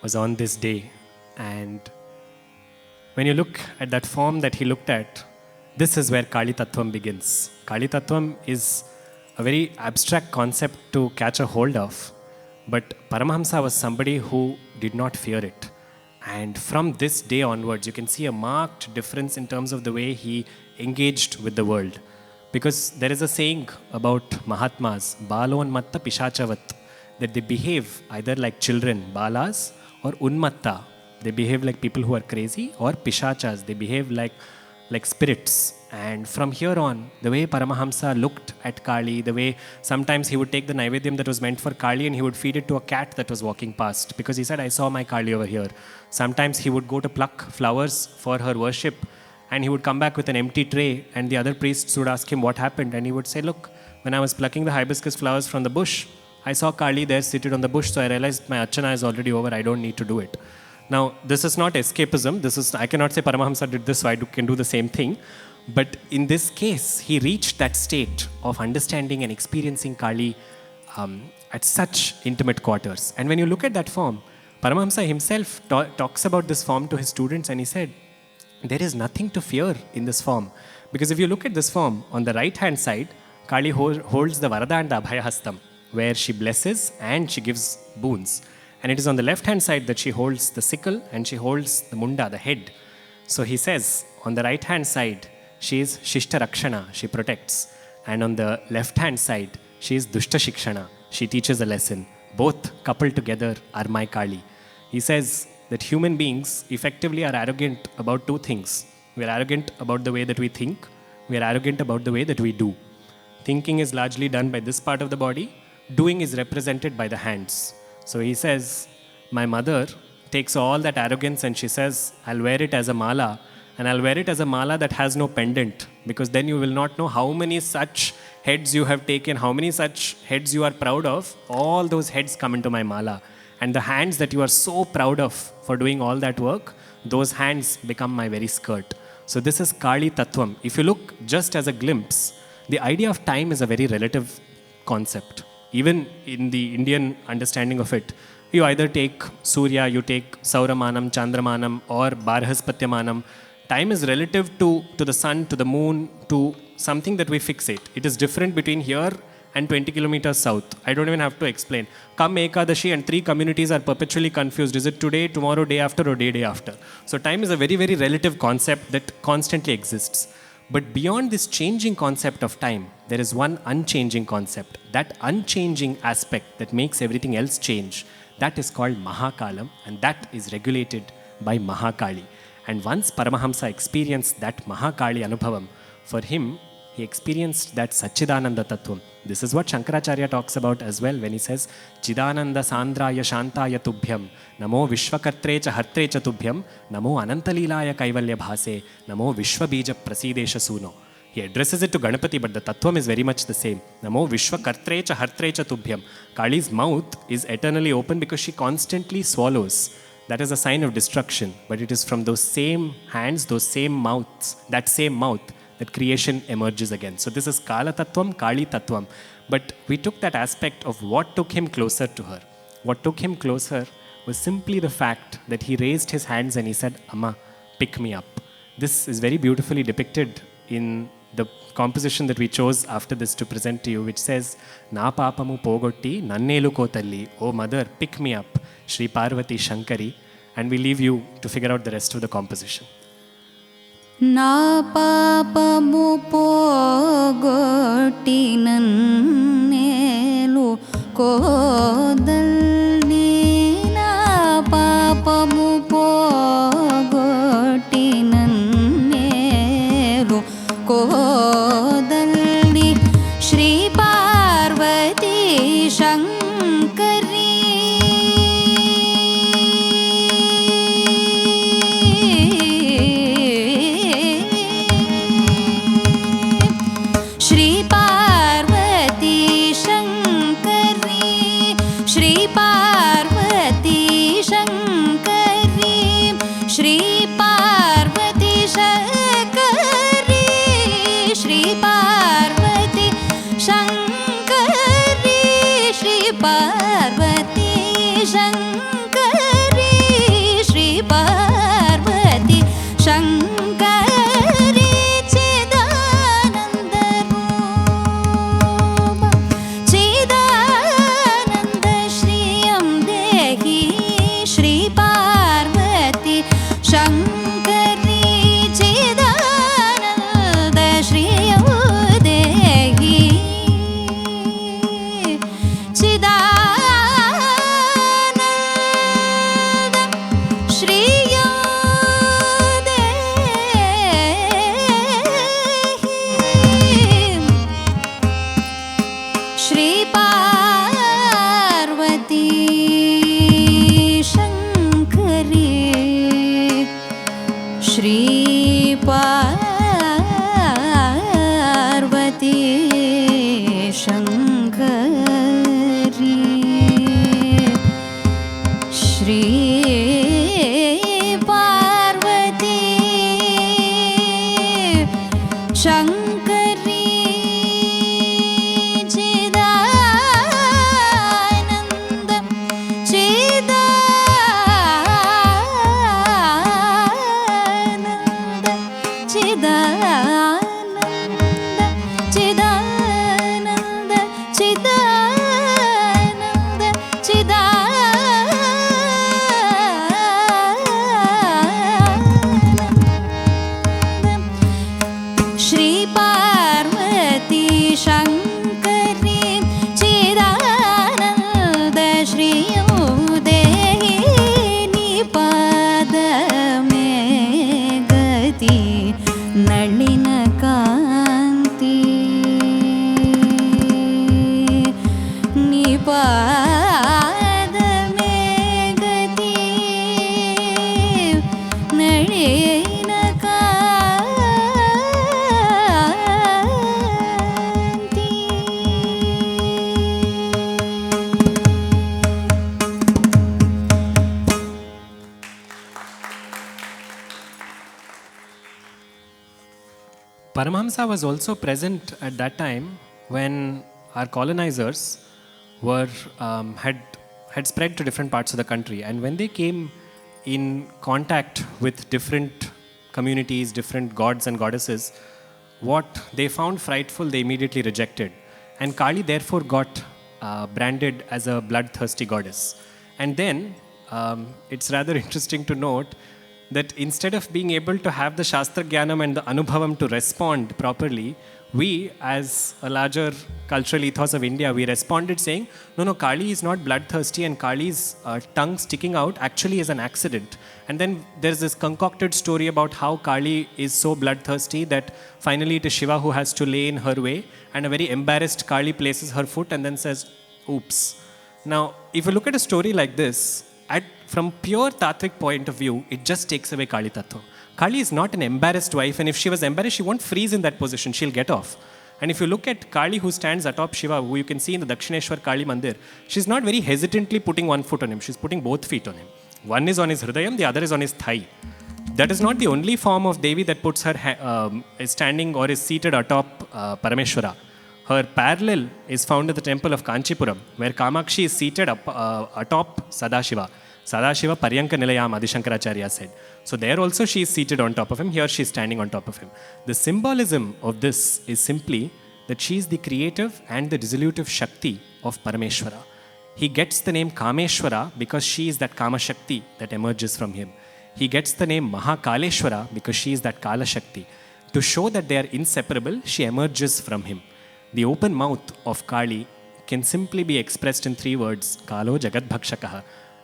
was on this day. And when you look at that form that he looked at, this is where Kali Tatwam begins. Kali Tatwam is a very abstract concept to catch a hold of. But Paramahamsa was somebody who did not fear it. And from this day onwards, you can see a marked difference in terms of the way he engaged with the world. Because there is a saying about Mahatmas, Balon Matta Pishachavat, that they behave either like children, Balas, or Unmatta. They behave like people who are crazy, or Pishachas, they behave like spirits. And from here on, the way Paramahamsa looked at Kali, the way sometimes he would take the Naivedyam that was meant for Kali and he would feed it to a cat that was walking past. Because he said, I saw my Kali over here. Sometimes he would go to pluck flowers for her worship and he would come back with an empty tray and the other priests would ask him what happened. And he would say, look, when I was plucking the hibiscus flowers from the bush, I saw Kali there seated on the bush, so I realized my Archana is already over, I don't need to do it. Now, this is not escapism. I cannot say Paramahamsa did this, so I can do the same thing. But in this case, he reached that state of understanding and experiencing Kali at such intimate quarters. And when you look at that form, Paramahamsa himself talks about this form to his students and he said, there is nothing to fear in this form. Because if you look at this form, on the right-hand side, Kali holds the Varada and the Abhaya Hastam, where she blesses and she gives boons. And it is on the left-hand side that she holds the sickle and she holds the munda, the head. So he says, on the right-hand side, she is Shishta Rakshana, she protects. And on the left-hand side, she is Dushta Shikshana, she teaches a lesson. Both coupled together are my Kali. He says that human beings effectively are arrogant about two things. We are arrogant about the way that we think. We are arrogant about the way that we do. Thinking is largely done by this part of the body. Doing is represented by the hands. So he says, my mother takes all that arrogance and she says, I'll wear it as a mala. And I'll wear it as a mala that has no pendant. Because then you will not know how many such heads you have taken, how many such heads you are proud of. All those heads come into my mala. And the hands that you are so proud of for doing all that work, those hands become my very skirt. So this is Kali Tatwam. If you look just as a glimpse, the idea of time is a very relative concept. Even in the Indian understanding of it, you either take Surya, you take Sauramanam, Chandramanam, or Barhaspatyamanam. Time is relative to the sun, to the moon, to something that we fixate. It is different between here and 20 kilometers south. I don't even have to explain. Come Ekadashi and 3 communities are perpetually confused. Is it today, tomorrow, day after, or day after? So time is a very, very relative concept that constantly exists. But beyond this changing concept of time, there is one unchanging concept. That unchanging aspect that makes everything else change, that is called Mahakalam, and that is regulated by Mahakali. And once Paramahamsa experienced that Mahakali Anubhavam, for him, he experienced that Satchidananda Tattvam. This is what Shankaracharya talks about as well when he says, Chidananda Sandraya Shantaya Tubhyam, Namo Vishwakartrecha Hartrecha Tubhyam, Namo Anantalilaya Kaivalya Bhase, Namo Vishwabija Prasidesha Suno. He addresses it to Ganapati, but the Tattvam is very much the same. Namo Vishwakartrecha Hartrecha Tubhyam. Kali's mouth is eternally open because she constantly swallows. That is a sign of destruction. But it is from those same hands, those same mouths, that same mouth, that creation emerges again. So this is Kala Tattvam, Kali Tattvam. But we took that aspect of what took him closer to her. What took him closer was simply the fact that he raised his hands and he said, Amma, pick me up. This is very beautifully depicted in the composition that we chose after this to present to you, which says, Na papamu pogotti, nannelu kotalli, O mother, pick me up, Shri Parvati Shankari. And we leave you to figure out the rest of the composition. Na papamu pogotti nannelu kodalli, na papamu pogotti nannelu Shri Parvati Shankari Shri Parvati Shankari Chidananda Shri Parvati Shankari Chidananda Shri Udehi Nipadame Gati Nalina Kanti Nipadame Gati Nalina Kanti. Paramahamsa was also present at that time when our colonizers were had spread to different parts of the country, and when they came in contact with different communities, different gods and goddesses, what they found frightful, they immediately rejected. And Kali therefore got branded as a bloodthirsty goddess. And then it's rather interesting to note that instead of being able to have the Shastra Jnanam and the Anubhavam to respond properly, we, as a larger cultural ethos of India, we responded saying, no, Kali is not bloodthirsty, and Kali's tongue sticking out actually is an accident. And then there's this concocted story about how Kali is so bloodthirsty that finally it is Shiva who has to lay in her way, and a very embarrassed Kali places her foot and then says, oops. Now, if you look at a story like this, from pure Tattvic point of view, it just takes away Kali Tattva. Kali is not an embarrassed wife, and if she was embarrassed, she won't freeze in that position, she'll get off. And if you look at Kali who stands atop Shiva, who you can see in the Dakshineshwar Kali Mandir, she's not very hesitantly putting one foot on him, she's putting both feet on him. One is on his Hridayam, the other is on his thigh. That is not the only form of Devi that puts her is standing or is seated atop Parameshwara. Her parallel is found at the temple of Kanchipuram, where Kamakshi is seated atop Sadashiva. Sadashiva Paryanka Nilayam, Adi Shankaracharya said. So there also she is seated on top of him, here she is standing on top of him. The symbolism of this is simply that she is the creative and the dissolutive Shakti of Parameshwara. He gets the name Kameshwara because she is that Kama Shakti that emerges from him. He gets the name Mahakaleshwara because she is that Kala Shakti. To show that they are inseparable, she emerges from him. The open mouth of Kali can simply be expressed in 3 words, Kalo Jagat Bhakshakaha.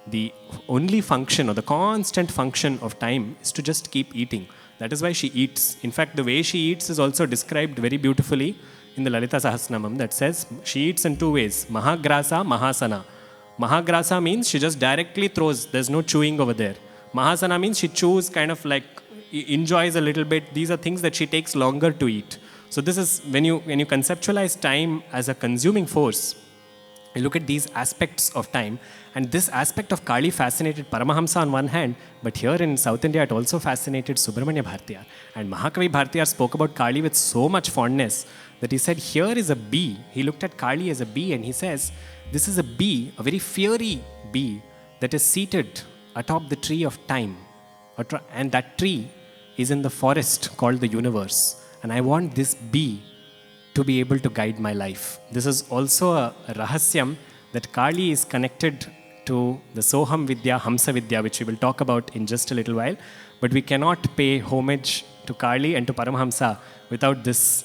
The only function or the constant function of time is to just keep eating. That is why she eats. In fact, the way she eats is also described very beautifully in the Lalita Sahasranamam that says she eats in 2 ways, Mahagrasa, Mahasana. Mahagrasa means she just directly throws, there's no chewing over there. Mahasana means she chews, kind of like enjoys a little bit. These are things that she takes longer to eat. So this is, when you conceptualize time as a consuming force, you look at these aspects of time, and this aspect of Kali fascinated Paramahamsa on one hand, but here in South India it also fascinated Subramanya Bharatiyar. And Mahakavi Bharatiyar spoke about Kali with so much fondness that he said, here is a bee. He looked at Kali as a bee and he says, this is a bee, a very fiery bee that is seated atop the tree of time. And that tree is in the forest called the universe. And I want this bee to be able to guide my life. This is also a rahasyam that Kali is connected to the Soham Vidya, Hamsa Vidya, which we will talk about in just a little while. But we cannot pay homage to Kali and to Paramahamsa without this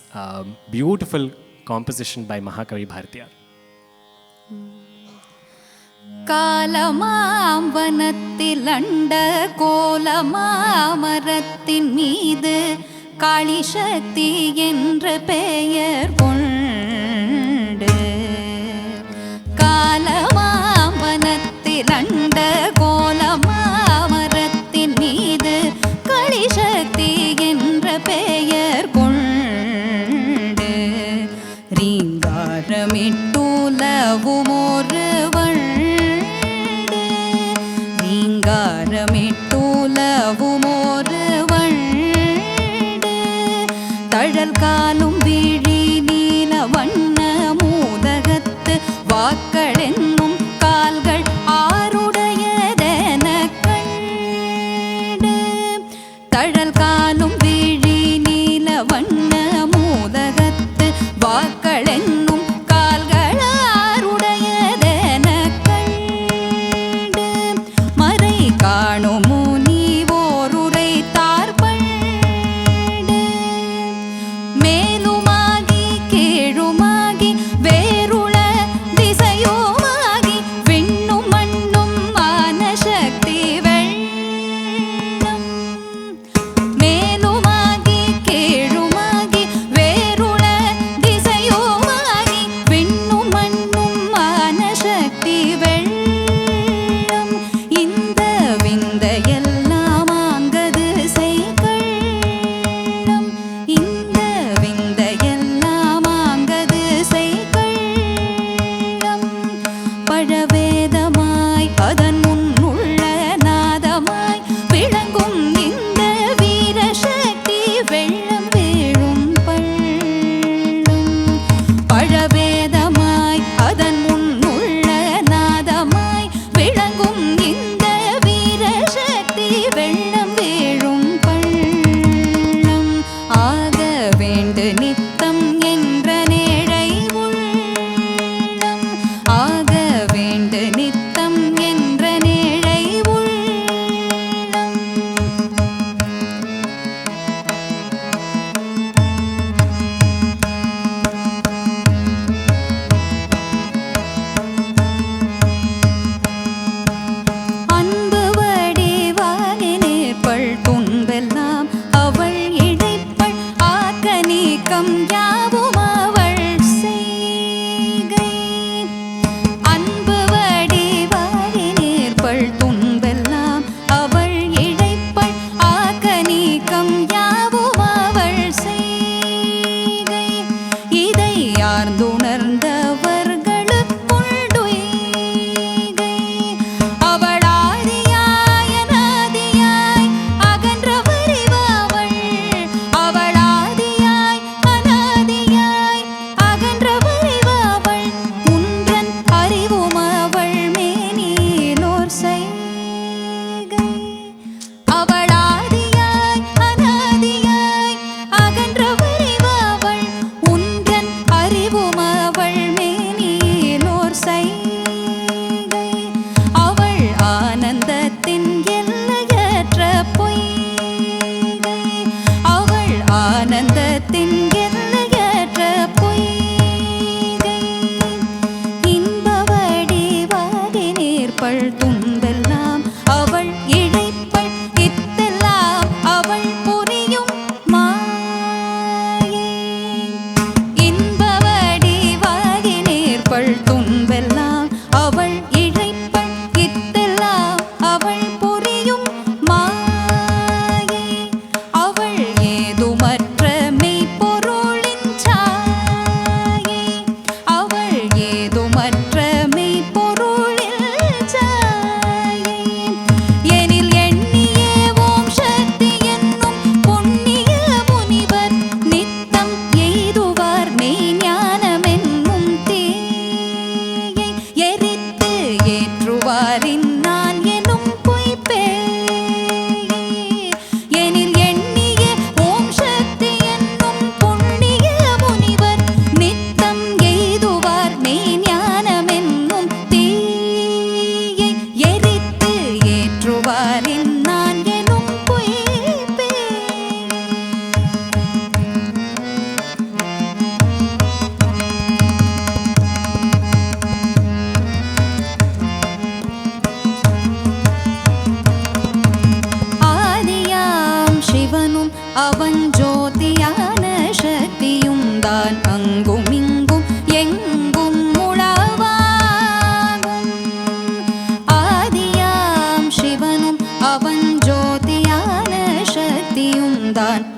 beautiful composition by Mahakavi Bharatiyar. காலமாம் வனத்தில் அண்ட கோலமாமரத்தின் மீது காளி சக்தி என்ற பெயர் கொண்டு காலமாம் வனத்தில் அண்ட கோலமாமரத்தின் மீது காளி சக்தி தழல் காலும் வீழி நீல வண்ண மூதகத்து வாக்களென்னும் கால்கள் ஆருடையதென கண்டு. தழல் காலும் வீழி நீல வண்ண மூதகத்து வாக்களென்னும் கால்கள் ஆருடையதென கண்டு. மறை காணும்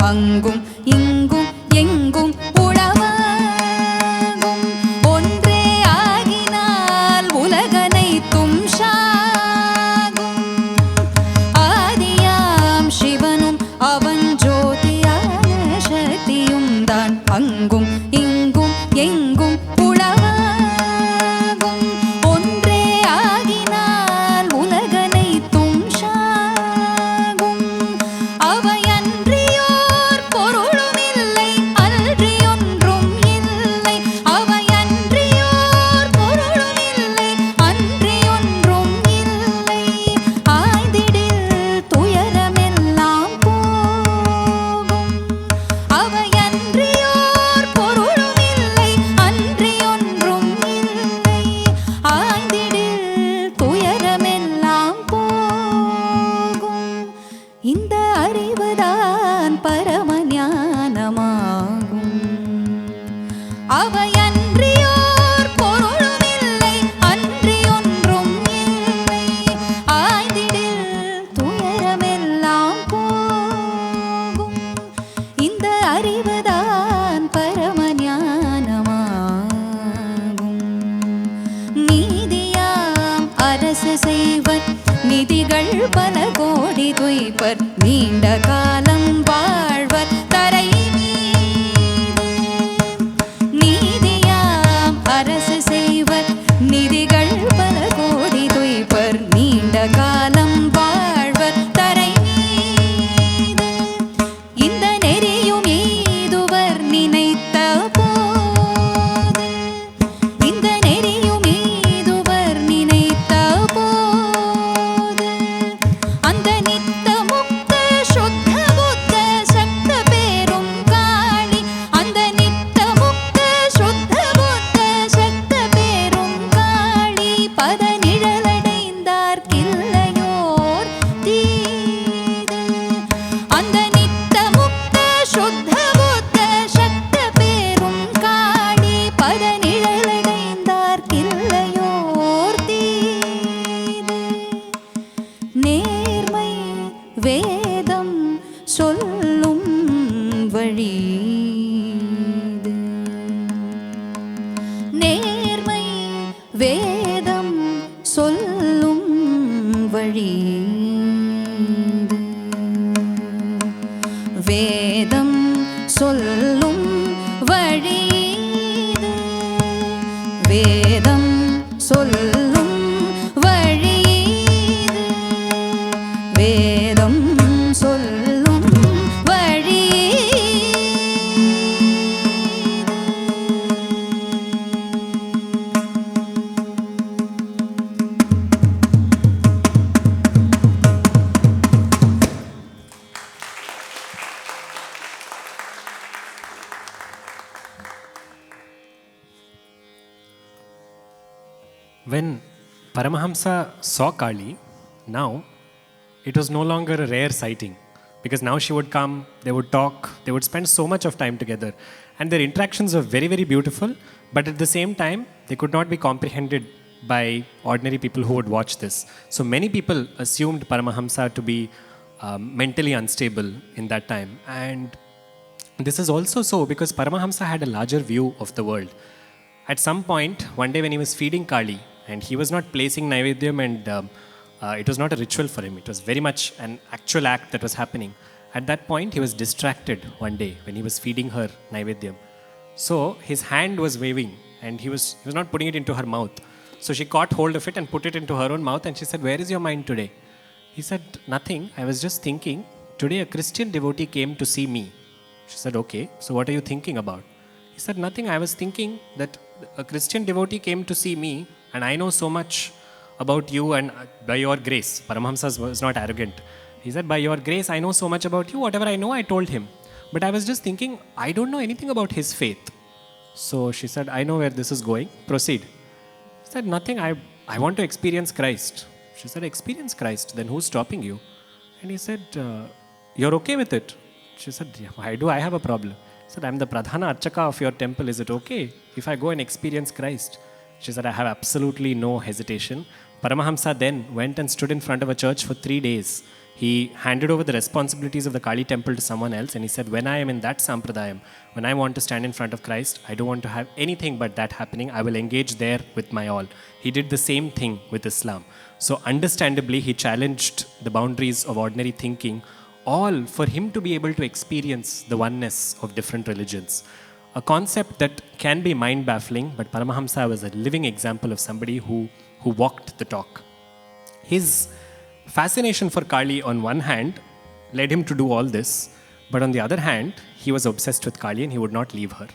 அங்கும் இங்கும் எங்கும் உளவாகும் ஒன்றே ஆகினால் உலகனைத்தும் ஷாகும். ஆதியாம் சிவனும் அவன் ஜோதியான சக்தியும் அறிவதான் பரமஞானமாகும். அவையன்றியோர் பொருளுமில்லை, அன்றியொன்றும் இல்லை. ஆய்ந்திடில் துயரமெல்லாம் போகும். இந்த அறிவதான் பரமஞானமாகும். நீதியாம் அரசு செய்வர், நிதிகள் பல கோடி துய்ப்பர், நீண்ட காலம் வாழ்வர் தரை மீது. நீதியாம் அரசு செய்வர், நிதிகள் பல கோடி துய்ப்பர், நீண்ட காலம் வாழ்வர் தரை மீது. இந்த நெறியும் எய்துவர் நினைத்த போது, இந்த நெறியும் எய்துவர் நினைத்த போது, அந்த நித்த முக்த சுத்த புத்த சக்த பேரும் காளி, அந்த நித்த முக்த சுத்த புத்த சக்த பேரும் காளி, பத நிழலடைந்தார் கில்லையோர் தீது. அந்த நித்த முக்த சுத்த புத்த சக்த பேரும் காளி, பத நிழலடைந்தார் கில்லையோர் தீது. நேர்மை வேதம் சொல்லும் வழி இது. நேர்மை வேதம் சொல்லும் வழி இது. வேதம் சொல்லும் வழி இது. வேதம் சொல்லும் வழி இது. வேதம் சொல்லும் வழி When Paramahamsa saw Kali, now it was no longer a rare sighting, because now she would come, they would talk, they would spend so much of time together, and their interactions were very, very beautiful, but at the same time, they could not be comprehended by ordinary people who would watch this. So many people assumed Paramahamsa to be mentally unstable in that time, and this is also so because Paramahamsa had a larger view of the world. At some point, one day when he was feeding Kali, and he was not placing Naivedyam, and it was not a ritual for him, it was very much an actual act that was happening. At that point, he was distracted one day when he was feeding her Naivedyam. So his hand was waving, and he was not putting it into her mouth. So she caught hold of it and put it into her own mouth, and she said, "Where is your mind today?" He said, "Nothing, I was just thinking, today a Christian devotee came to see me." She said, "Okay, so what are you thinking about?" He said, "Nothing, I was thinking that a Christian devotee came to see me, and I know so much about you, and by your grace," Paramahamsa was not arrogant. He said, "By your grace, I know so much about you. Whatever I know, I told him. But I was just thinking, I don't know anything about his faith." So she said, "I know where this is going. Proceed." He said, "Nothing. I want to experience Christ." She said, "Experience Christ? Then who's stopping you?" And he said, "You're okay with it?" She said, "Yeah, why do I have a problem?" He said, "I'm the Pradhana Archaka of your temple. Is it okay if I go and experience Christ?" She said, "I have absolutely no hesitation." Paramahamsa then went and stood in front of a church for 3 days. He handed over the responsibilities of the Kali temple to someone else, and he said, "When I am in that sampradayam, when I want to stand in front of Christ, I don't want to have anything but that happening. I will engage there with my all." He did the same thing with Islam. So understandably, he challenged the boundaries of ordinary thinking, all for him to be able to experience the oneness of different religions. A concept that can be mind-baffling, but Paramahamsa was a living example of somebody who walked the talk. His fascination for Kali on one hand led him to do all this, but on the other hand, he was obsessed with Kali and he would not leave her.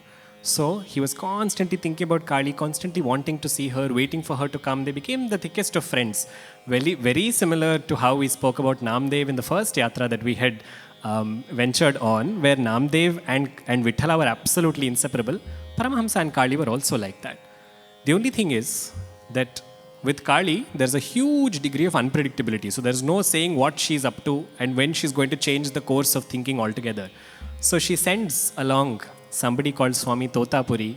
So he was constantly thinking about Kali, constantly wanting to see her, waiting for her to come. They became the thickest of friends. Very, very similar to how we spoke about Namdev in the first yatra that we had ventured on, where Namdev and Vithala were absolutely inseparable. Paramahamsa and Kali were also like that. The only thing is that with Kali, there's a huge degree of unpredictability. So there's no saying what she's up to and when she's going to change the course of thinking altogether. So she sends along somebody called Swami Totapuri,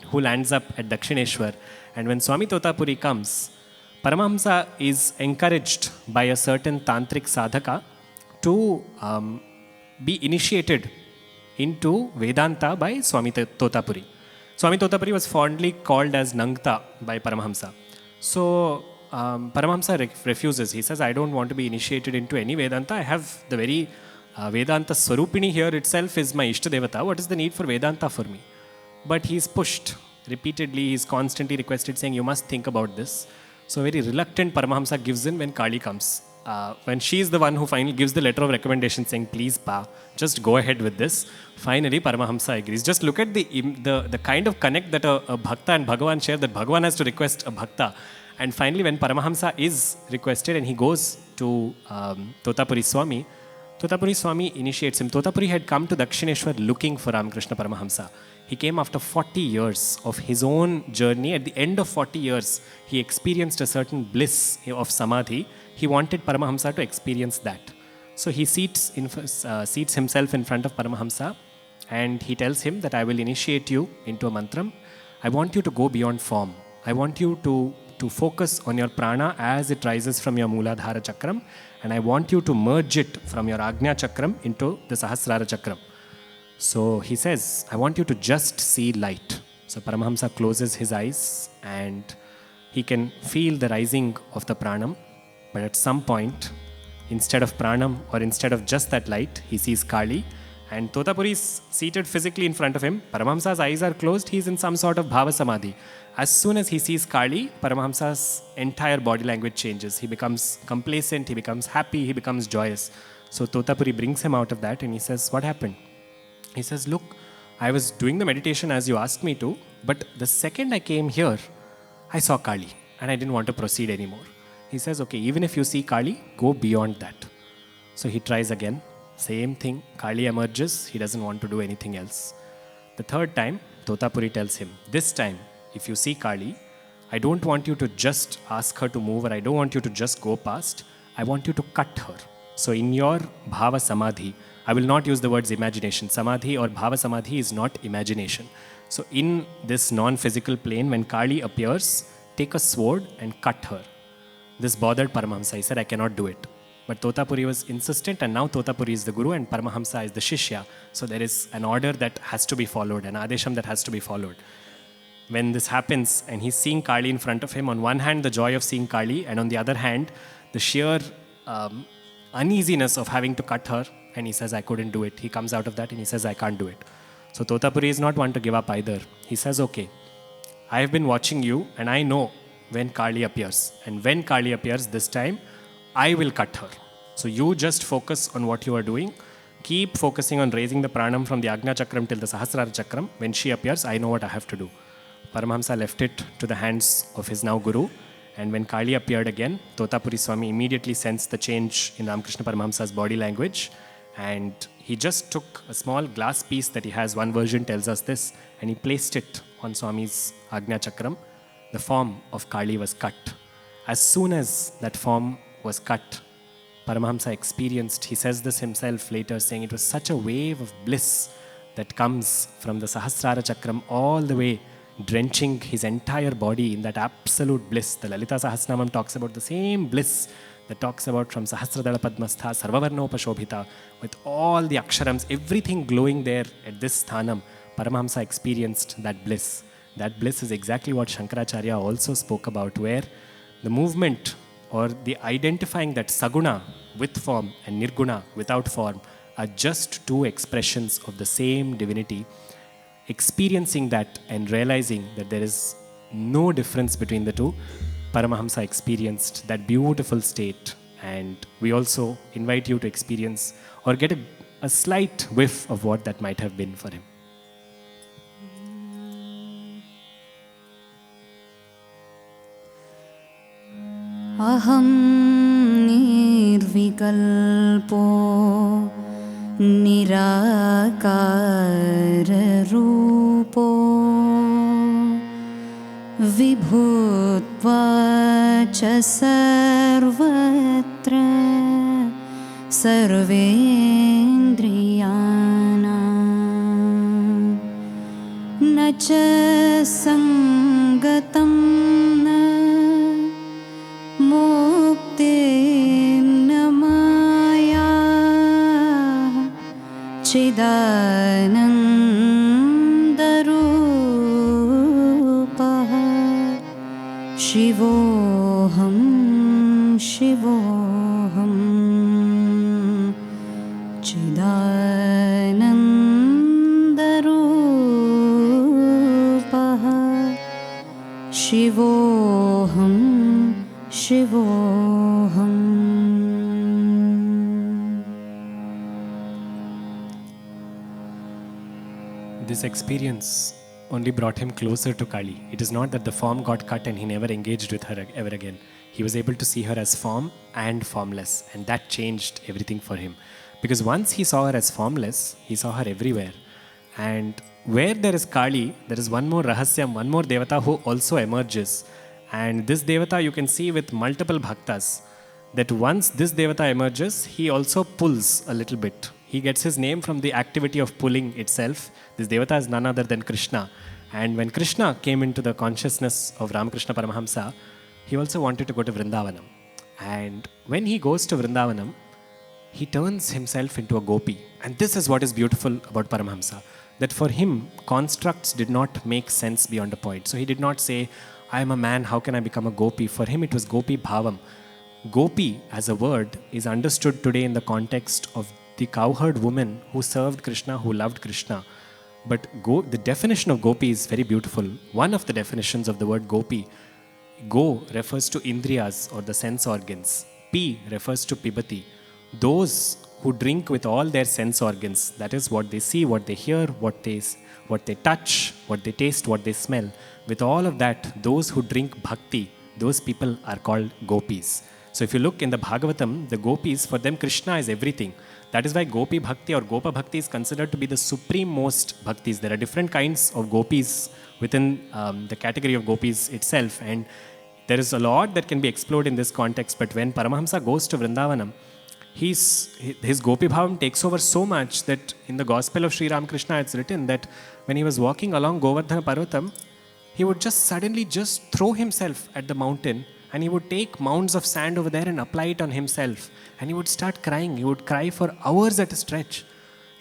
who lands up at Dakshineshwar. And when Swami Totapuri comes, Paramahamsa is encouraged by a certain tantric sadhaka to be initiated into Vedanta by Swami Totapuri. Swami Totapuri was fondly called as Nangta by Paramahamsa. So Paramahamsa refuses. He says, I don't want to be initiated into any Vedanta. I have the very Vedanta Swarupini here itself is my Ishtadevata. What is the need for Vedanta for me? But he's pushed repeatedly. He's constantly requested, saying, you must think about this. So very reluctant Paramahamsa gives in when Kali comes. When she is the one who finally gives the letter of recommendation saying, please Pa, just go ahead with this. Finally, Paramahamsa agrees. Just look at the kind of connect that a Bhakta and Bhagavan share, that Bhagavan has to request a Bhakta. And finally, when Paramahamsa is requested and he goes to Totapuri Swami, Totapuri Swami initiates him. Totapuri had come to Dakshineshwar looking for Ramakrishna Paramahamsa. He came after 40 years of his own journey. At the end of 40 years, he experienced a certain bliss of samadhi. He wanted Paramahamsa to experience that. So he seats himself in front of Paramahamsa and he tells him that I will initiate you into a mantram. I want you to go beyond form. I want you to focus on your prana as it rises from your Mooladhara Chakram, and I want you to merge it from your Agnya Chakram into the Sahasrara Chakram. So he says, I want you to just see light. So Paramahamsa closes his eyes and he can feel the rising of the pranam. But at some point, instead of pranam or instead of just that light, he sees Kali. And Totapuri is seated physically in front of him. Paramahamsa's eyes are closed. He's in some sort of bhava samadhi. As soon as he sees Kali, Paramahamsa's entire body language changes. He becomes complacent, he becomes happy, he becomes joyous. So Totapuri brings him out of that and he says, what happened? He says, look, I was doing the meditation as you asked me to, but the second I came here, I saw Kali and I didn't want to proceed anymore. He says, okay, even if you see Kali, go beyond that. So he tries again. Same thing. Kali emerges. He doesn't want to do anything else. The third time, Totapuri tells him, this time, if you see Kali, I don't want you to just ask her to move or I don't want you to just go past. I want you to cut her. So in your bhava samadhi, I will not use the words imagination. Samadhi or bhava samadhi is not imagination. So in this non-physical plane, when Kali appears, take a sword and cut her. This bothered Paramahamsa. He said, I cannot do it. But Totapuri was insistent, and now Totapuri is the guru and Paramahamsa is the shishya. So there is an order that has to be followed, an adesham that has to be followed. When this happens and he's seeing Kali in front of him, on one hand the joy of seeing Kali, and on the other hand the sheer uneasiness of having to cut her, and he says, I couldn't do it. He comes out of that and he says, I can't do it. So Totapuri is not one to give up either. He says, okay, I have been watching you and I know when Kali appears. And when Kali appears this time, I will cut her. So you just focus on what you are doing. Keep focusing on raising the pranam from the Agnya Chakram till the Sahasrara Chakram. When she appears, I know what I have to do. Paramahamsa left it to the hands of his now guru. And when Kali appeared again, Totapuri Swami immediately sensed the change in Ramakrishna Paramahamsa's body language. And he just took a small glass piece that he has. One version tells us this. And he placed it on Swami's Agnya Chakram. The form of Kali was cut. As soon as that form was cut, Paramahamsa experienced, he says this himself later, saying it was such a wave of bliss that comes from the Sahasrara Chakram all the way, drenching his entire body in that absolute bliss. The Lalita Sahasranamam talks about the same bliss that talks about from Sahasradala Padmastha, Sarvavarnopashobhita, with all the aksharams, everything glowing there at this sthanam. Paramahamsa experienced that bliss. That bliss is exactly what Shankaracharya also spoke about, where the movement or the identifying that saguna with form and nirguna without form are just two expressions of the same divinity. Experiencing that and realizing that there is no difference between the two, Paramahamsa experienced that beautiful state. And we also invite you to experience or get a slight whiff of what that might have been for him. Aham nirvikalpo nirakara rupo vibhut च सर्वत्र सर्वेन्द्रियाणां न च संगतं न मुक्तिं न माया चिदानन्दरूपः शिवोऽहं शिवोऽहं चिदानन्दरूपः शिवोऽहं शिवोऽहम्. This experience only brought him closer to Kali. It is not that the form got cut and he never engaged with her ever again. He was able to see her as form and formless, and that changed everything for him. Because once he saw her as formless, he saw her everywhere. And where there is Kali, there is one more Rahasyam, one more Devata who also emerges. And this Devata you can see with multiple bhaktas, that once this Devata emerges, he also pulls a little bit. He gets his name from the activity of pulling itself. This Devata is none other than Krishna. And when Krishna came into the consciousness of Ramakrishna Paramahamsa, he also wanted to go to Vrindavanam. And when he goes to Vrindavanam, he turns himself into a gopi. And this is what is beautiful about Paramahamsa, that for him, constructs did not make sense beyond a point. So he did not say, I am a man, how can I become a gopi? For him, it was gopi bhavam. Gopi, as a word, is understood today in the context of the cowherd woman who served Krishna, who loved Krishna. But the definition of gopi is very beautiful. One of the definitions of the word gopi, go refers to indriyas or the sense organs. Pi refers to pibati. Those who drink with all their sense organs, that is what they see, what they hear, what they touch, what they taste, what they smell. With all of that, those who drink bhakti, those people are called gopis. So if you look in the Bhagavatam, the gopis, for them Krishna is everything. That is why Gopi Bhakti or Gopa Bhakti is considered to be the supreme most bhaktis. There are different kinds of gopis within the category of gopis itself, and there is a lot that can be explored in this context. But when Paramahamsa goes to Vrindavanam, his Gopi Bhavam takes over so much that in the Gospel of Sri Ramakrishna it's written that when he was walking along Govardhana Parvatam, he would just suddenly throw himself at the mountain, and he would take mounds of sand over there and apply it on himself. And he would start crying. He would cry for hours at a stretch.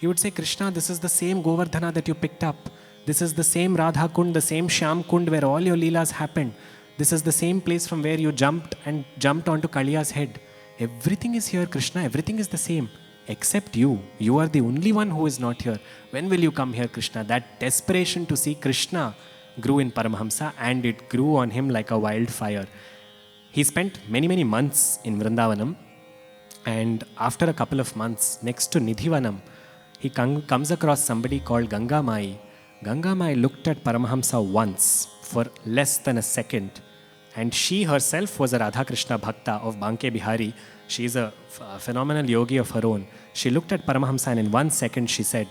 He would say, Krishna, this is the same Govardhana that you picked up. This is the same Radha Kund, the same Shyam Kund where all your Leelas happened. This is the same place from where you jumped onto Kaliya's head. Everything is here, Krishna. Everything is the same. Except you. You are the only one who is not here. When will you come here, Krishna? That desperation to see Krishna grew in Paramahamsa, and it grew on him like a wildfire. He spent many, many months in Vrindavanam, and after a couple of months, next to Nidhivanam, he comes across somebody called Ganga Mai. Ganga Mai looked at Paramahamsa once for less than a second, and she herself was a Radha Krishna Bhakta of Banke Bihari. She is a phenomenal yogi of her own. She looked at Paramahamsa, and in 1 second she said,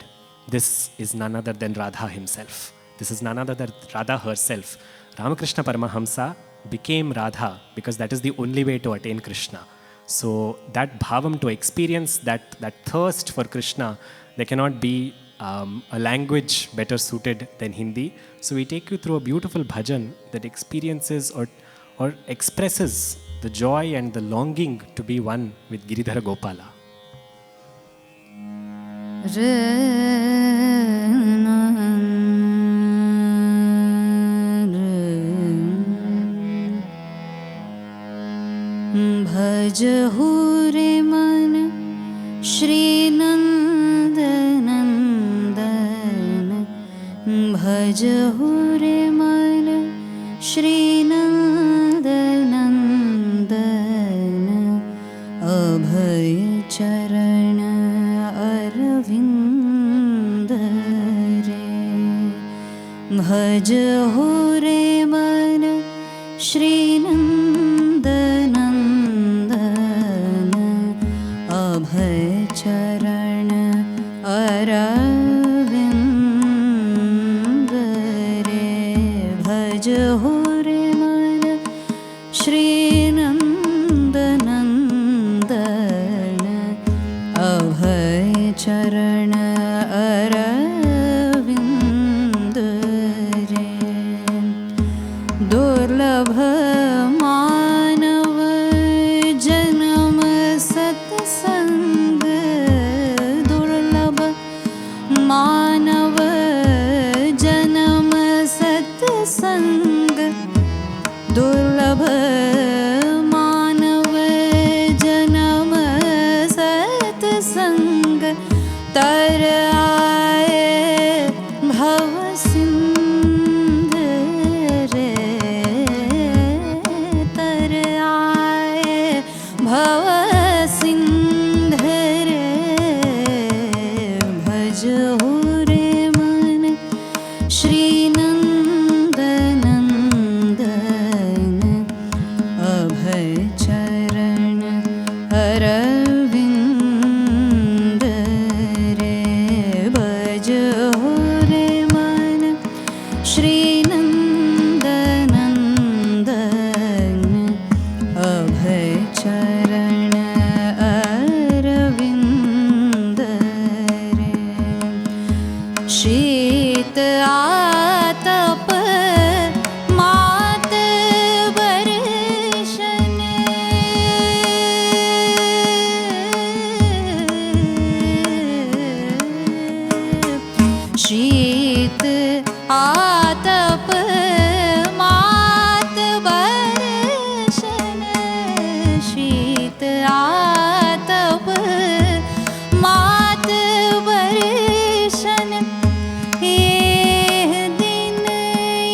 this is none other than Radha himself. This is none other than Radha herself. Ramakrishna Paramahamsa became Radha because that is the only way to attain Krishna. So that bhavam, to experience that thirst for Krishna, there cannot be a language better suited than Hindi. So we take you through a beautiful bhajan that experiences or expresses the joy and the longing to be one with Giridhara Gopala. भज हो रे मन श्री नंद नंदन भज हो रे मन श्री नंद नंदन अभय चरण अरविंद रे भज हो रे मन श्री नंद चरण अरविंद रे भज हो रे मन शीत आतप मात बरसन, शीत आतप मात बरसन, शीत आतप मात बरसन, ये दिन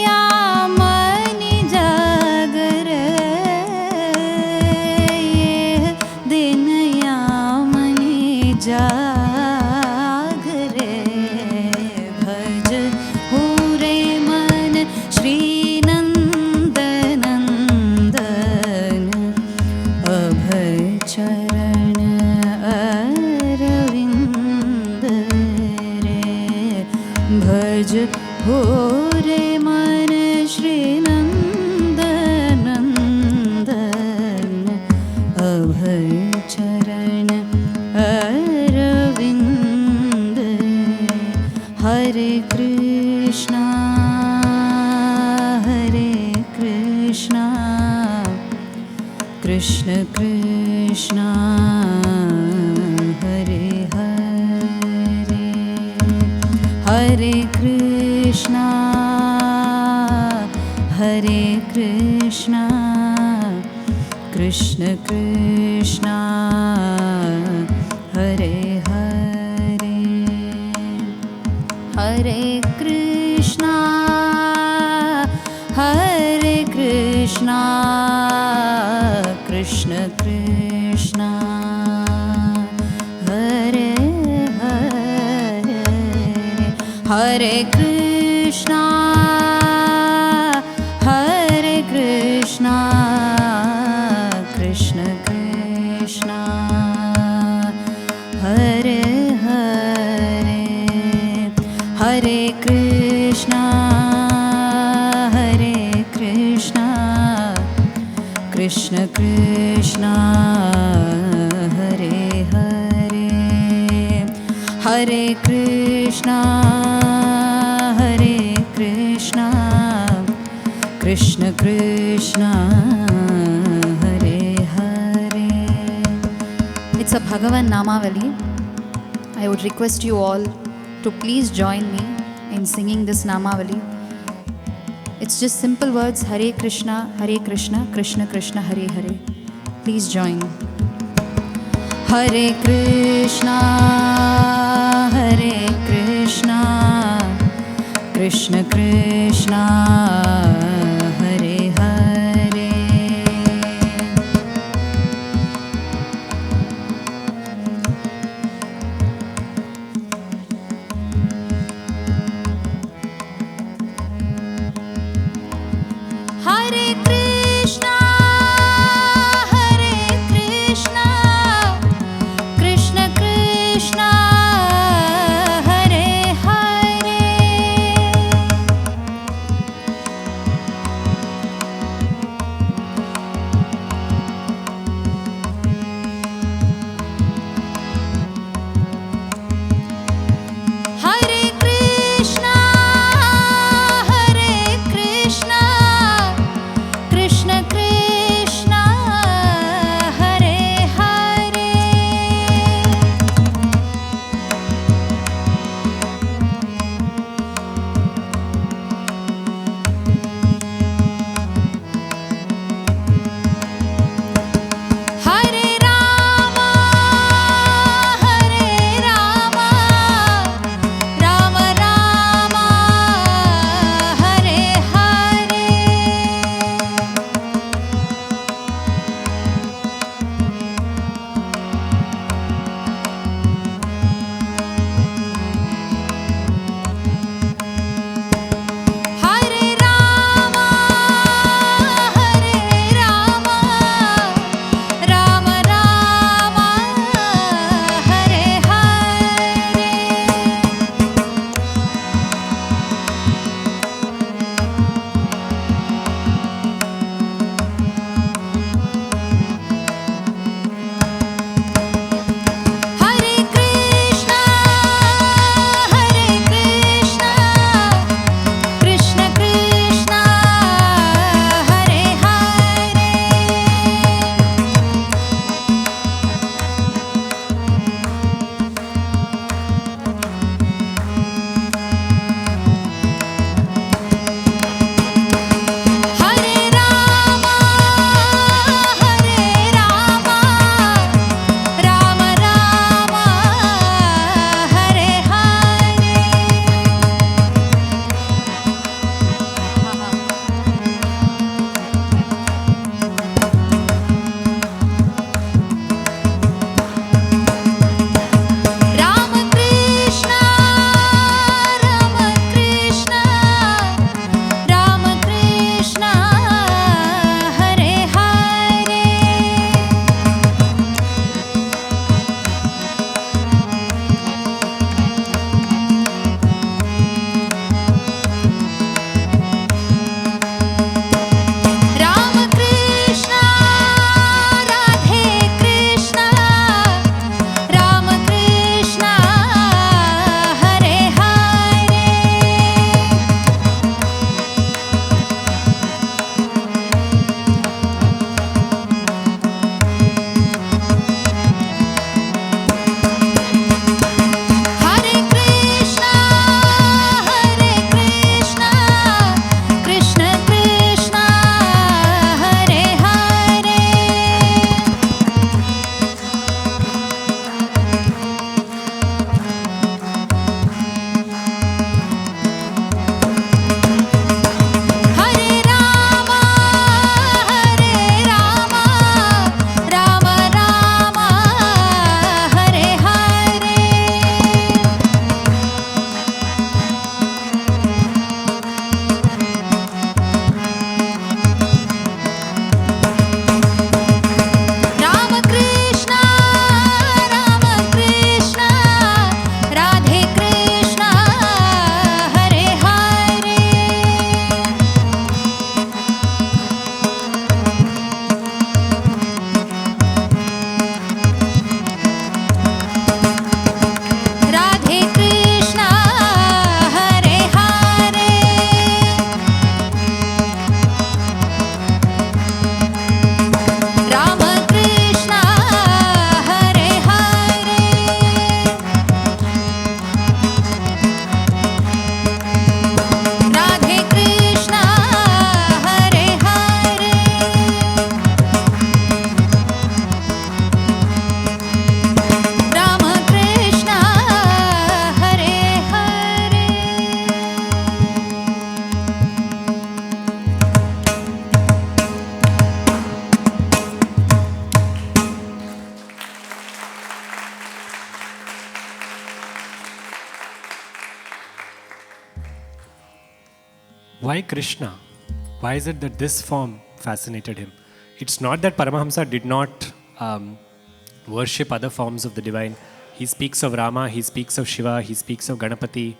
यामन जागर, ये दिन यामन जागर, भज हो रे मन श्री नंदनंदन, अभय चरण अरविंद रे, भज हो रे मन श्री नंदनंदन, अभय चरण अरविंद रे। हरे कृष्णा कृष्ण कृष्णा हरे हरे, हरे कृष्णा कृष्ण कृष्णा हरे हरे, हरे कृष्णा कृष्ण कृष्णा हरे हरे, हरे कृष्णा कृष्ण कृष्णा हरे हरे, हरे कृष्णा कृष्ण कृष्णा हरे हरे, हरे Krishna Krishna Krishna Hare Hare. It's a Bhagavan Namavali. I would request you all to please join me in singing this Namavali. It's just simple words, Hare Krishna, Krishna Krishna, Hare Hare. Please join. Hare Krishna, Krishna Krishna, Hare Hare. Hare Krishna, Krishna Krishna, Hare Hare. Why Krishna? Why is it that this form fascinated him? It's not that Paramahamsa did not worship other forms of the divine. He speaks of Rama, he speaks of Shiva, he speaks of Ganapati.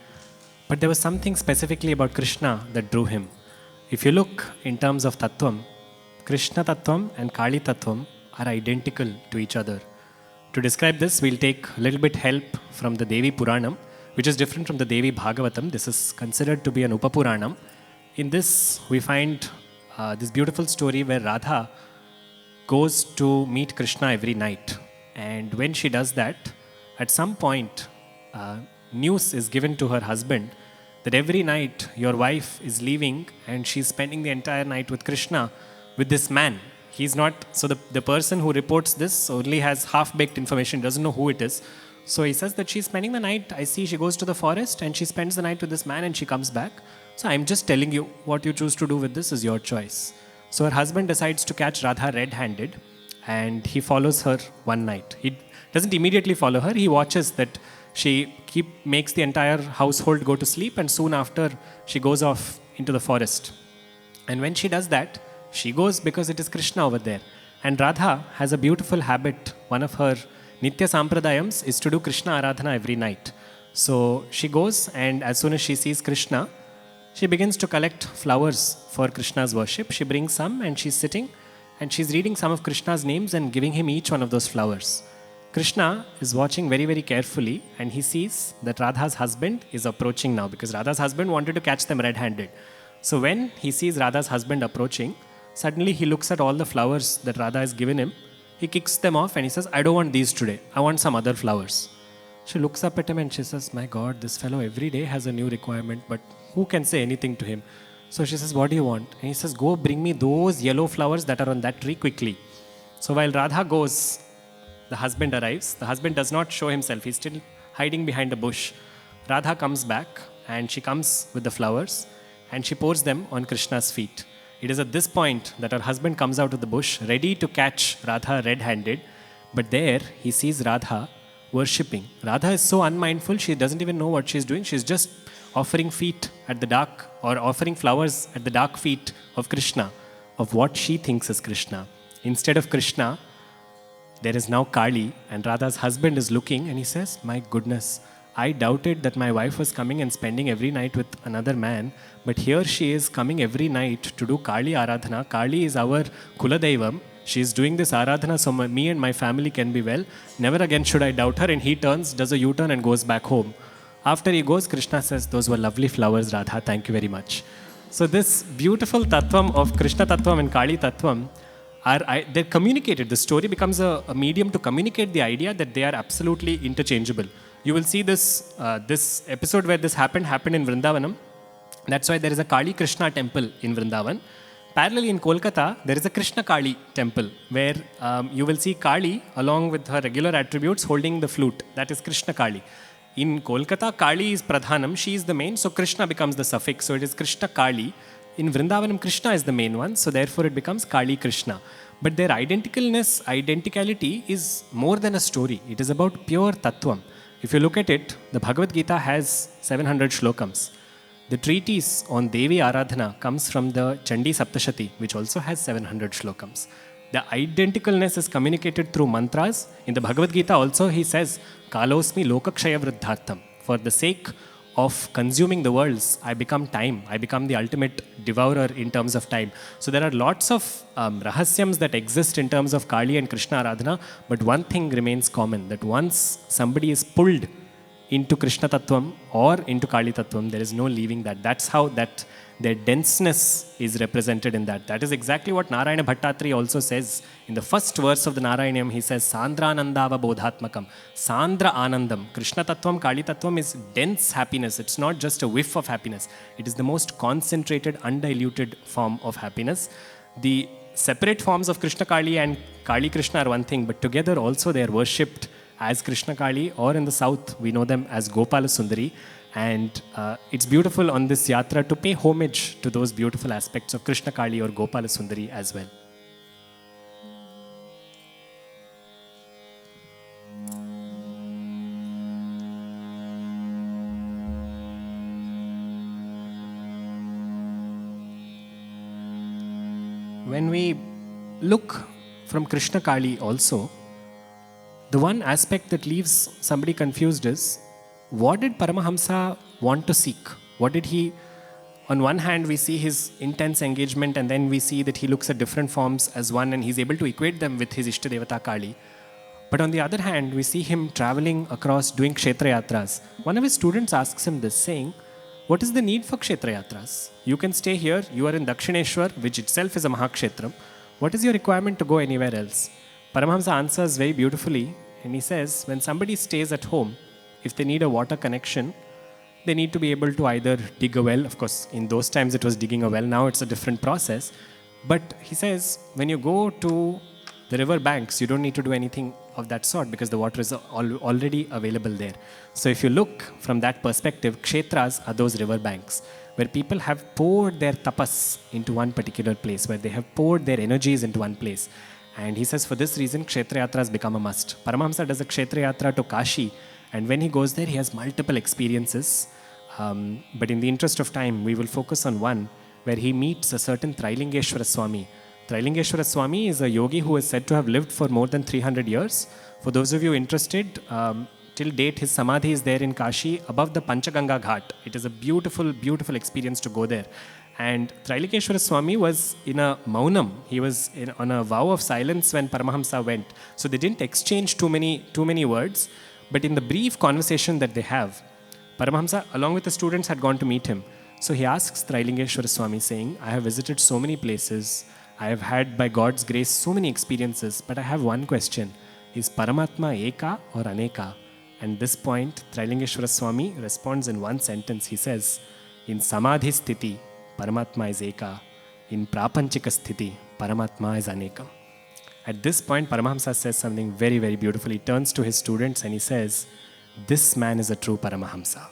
But there was something specifically about Krishna that drew him. If you look in terms of Tatwam, Krishna Tatwam and Kali Tatwam are identical to each other. To describe this, we'll take a little bit help from the Devi Puranam, which is different from the Devi Bhagavatam. This is considered to be an Upapuranam. In this, we find this beautiful story where Radha goes to meet Krishna every night. And when she does that, at some point, news is given to her husband that every night your wife is leaving and she's spending the entire night with Krishna, with this man. He's not, so the person who reports this only has half-baked information, doesn't know who it is. So he says that she's spending the night, I see she goes to the forest and she spends the night with this man and she comes back. So I'm just telling you, what you choose to do with this is your choice. So her husband decides to catch Radha red-handed and he follows her one night. He doesn't immediately follow her, he watches that she makes the entire household go to sleep and soon after she goes off into the forest. And when she does that, she goes because it is Krishna over there. And Radha has a beautiful habit. One of her Nitya Sampradayams is to do Krishna Aradhana every night. So she goes and as soon as she sees Krishna, she begins to collect flowers for Krishna's worship. She brings some and she's sitting and she's reading some of Krishna's names and giving him each one of those flowers. Krishna is watching very, very carefully and he sees that Radha's husband is approaching now because Radha's husband wanted to catch them red-handed. So when he sees Radha's husband approaching, suddenly he looks at all the flowers that Radha has given him. He kicks them off and he says, I don't want these today. I want some other flowers. She looks up at him and she says, my God, this fellow every day has a new requirement, but who can say anything to him? So she says, what do you want? And he says, go bring me those yellow flowers that are on that tree quickly. So while Radha goes, the husband arrives. The husband does not show himself. He's still hiding behind a bush. Radha comes back and she comes with the flowers and she pours them on Krishna's feet. It is at this point that her husband comes out of the bush ready to catch Radha red-handed. But there he sees Radha worshipping. Radha is so unmindful, she doesn't even know what she's doing. She's just offering feet at the dark or offering flowers at the dark feet of Krishna, of what she thinks is Krishna. Instead of Krishna, there is now Kali and Radha's husband is looking and he says, my goodness, I doubted that my wife was coming and spending every night with another man, but here she is coming every night to do Kali Aradhana. Kali is our Kuladaivam. She is doing this Aradhana so me and my family can be well. Never again should I doubt her. And he turns, does a U-turn and goes back home. After he goes, Krishna says, those were lovely flowers, Radha. Thank you very much. So this beautiful Tatwam of Krishna Tatwam and Kali Tatwam, they're communicated. The story becomes a medium to communicate the idea that they are absolutely interchangeable. You will see this episode where this happened in Vrindavanam. That's why there is a Kali Krishna temple in Vrindavan. Parallelly in Kolkata, there is a Krishna Kali temple where you will see Kali along with her regular attributes holding the flute. That is Krishna Kali. In Kolkata, Kali is Pradhanam. She is the main. So Krishna becomes the suffix. So it is Krishna Kali. In Vrindavanam, Krishna is the main one, so therefore it becomes Kali Krishna. But their identicality is more than a story. It is about pure Tatwam. If you look at it, the Bhagavad Gita has 700 shlokams. The treatise on Devi Aradhana comes from the Chandi Saptashati, which also has 700 shlokams. The identicalness is communicated through mantras. In the Bhagavad Gita also he says, Kalosmi Lokakshaya Vriddhartham. For the sake of consuming the worlds, I become time. I become the ultimate devourer in terms of time. So there are lots of rahasyams that exist in terms of Kali and Krishna Aradhana, but one thing remains common, that once somebody is pulled into Krishna Tatwam or into Kali Tatwam, there is no leaving that. That's how their denseness is represented in that. That is exactly what Narayana Bhattatri also says. In the first verse of the Narayanyam, he says, Sandranandava Bodhatmakam. Sandra Anandam. Krishna Tatwam, Kali Tatwam is dense happiness. It's not just a whiff of happiness. It is the most concentrated, undiluted form of happiness. The separate forms of Krishna Kali and Kali Krishna are one thing, but together also they are worshipped as Krishna Kali, or in the south, we know them as Gopala Sundari. And it's beautiful on this yatra to pay homage to those beautiful aspects of Krishna Kali or Gopala Sundari as well. when we look from Krishna Kali also, the one aspect that leaves somebody confused is, what did Paramahamsa want to seek? What did he, on one hand we see his intense engagement, and then we see that he looks at different forms as one and he's able to equate them with his Ishtadevata Kali. But on the other hand, we see him traveling across doing Kshetra Yatras. One of his students asks him this, saying, what is the need for Kshetra Yatras? You can stay here, you are in Dakshineshwar, which itself is a Mahakshetram. What is your requirement to go anywhere else? Paramahamsa answers very beautifully, and he says, when somebody stays at home, if they need a water connection, they need to be able to either dig a well. Of course, in those times it was digging a well, now it's a different process. But he says, when you go to the river banks, you don't need to do anything of that sort because the water is already available there. So if you look from that perspective, kshetras are those river banks where people have poured their tapas into one particular place, where they have poured their energies into one place. And he says, for this reason, Kshetra Yatras become a must. Paramahamsa does a Kshetra Yatra to Kashi, and when he goes there, he has multiple experiences. But in the interest of time, we will focus on one where he meets a certain Trilingeshwara Swami. Trilingeshwara Swami is a yogi who is said to have lived for more than 300 years. For those of you interested, till date his samadhi is there in Kashi above the Panchaganga Ghat. It is a beautiful, beautiful experience to go there. And Trilingeshwara Swami was in a maunam. He was on a vow of silence when Paramahamsa went. So they didn't exchange too many words. But in the brief conversation that they have, Paramahamsa, along with the students, had gone to meet him. So he asks Trilingeshwara Swami, saying, I have visited so many places. I have had, by God's grace, so many experiences. But I have one question. Is Paramatma Eka or Aneka? And this point, Trilingeshwara Swami responds in one sentence. He says, in Samadhi Sthiti, Paramatma is Eka. In Prapanchika Sthiti, Paramatma is Anekam. At this point, Paramahamsa says something very, very beautiful. He turns to his students and he says, this man is a true Paramahamsa.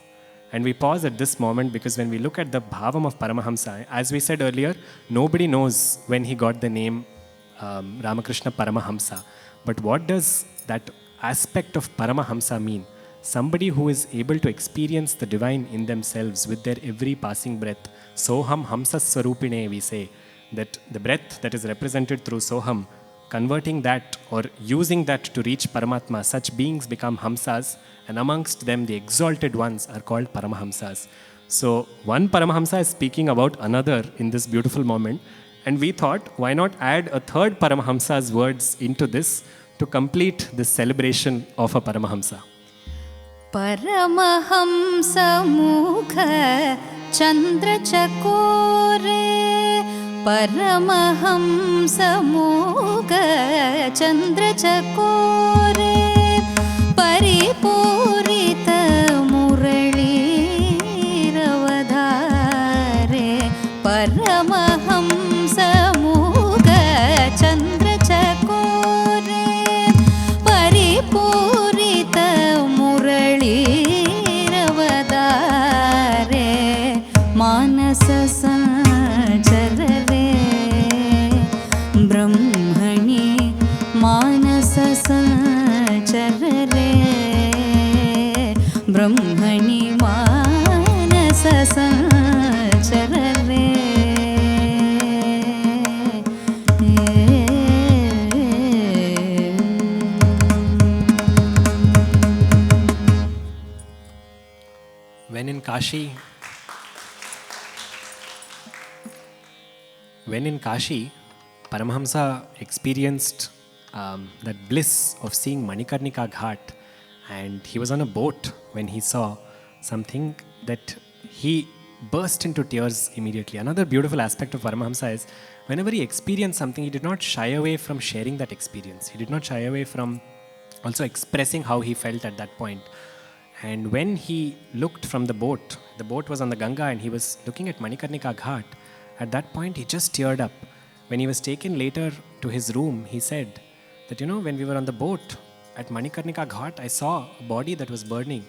And we pause at this moment because when we look at the bhavam of Paramahamsa, as we said earlier, nobody knows when he got the name Ramakrishna Paramahamsa. But what does that aspect of Paramahamsa mean? Somebody who is able to experience the divine in themselves with their every passing breath. Soham Hamsa Swarupine, we say, that the breath that is represented through Soham, converting that or using that to reach Paramatma, such beings become Hamsas, and amongst them the exalted ones are called Paramahamsas. So one Paramahamsa is speaking about another in this beautiful moment, and we thought, why not add a third Paramahamsa's words into this to complete this celebration of a Paramahamsa. Paramahamsa Mukha Chandrasekar, Paramahamsa Mukha Chandrasekar, Paripurita Murali Ravadhare, Paramahamsa Mukha Chandrasekar, Paripurita Murali Ravadhare, Manasa Sanjarare, Brahmani Manasa Sanjarare, Brahmani Manasa Sanjarare. When in Kashi, Paramahamsa experienced that bliss of seeing Manikarnika Ghat, and he was on a boat when he saw something that he burst into tears immediately. Another beautiful aspect of Paramahamsa is whenever he experienced something, he did not shy away from sharing that experience. He did not shy away from also expressing how he felt at that point. And when he looked from the boat was on the Ganga and he was looking at Manikarnika Ghat, at that point he just teared up. When he was taken later to his room, he said that, when we were on the boat at Manikarnika Ghat, I saw a body that was burning.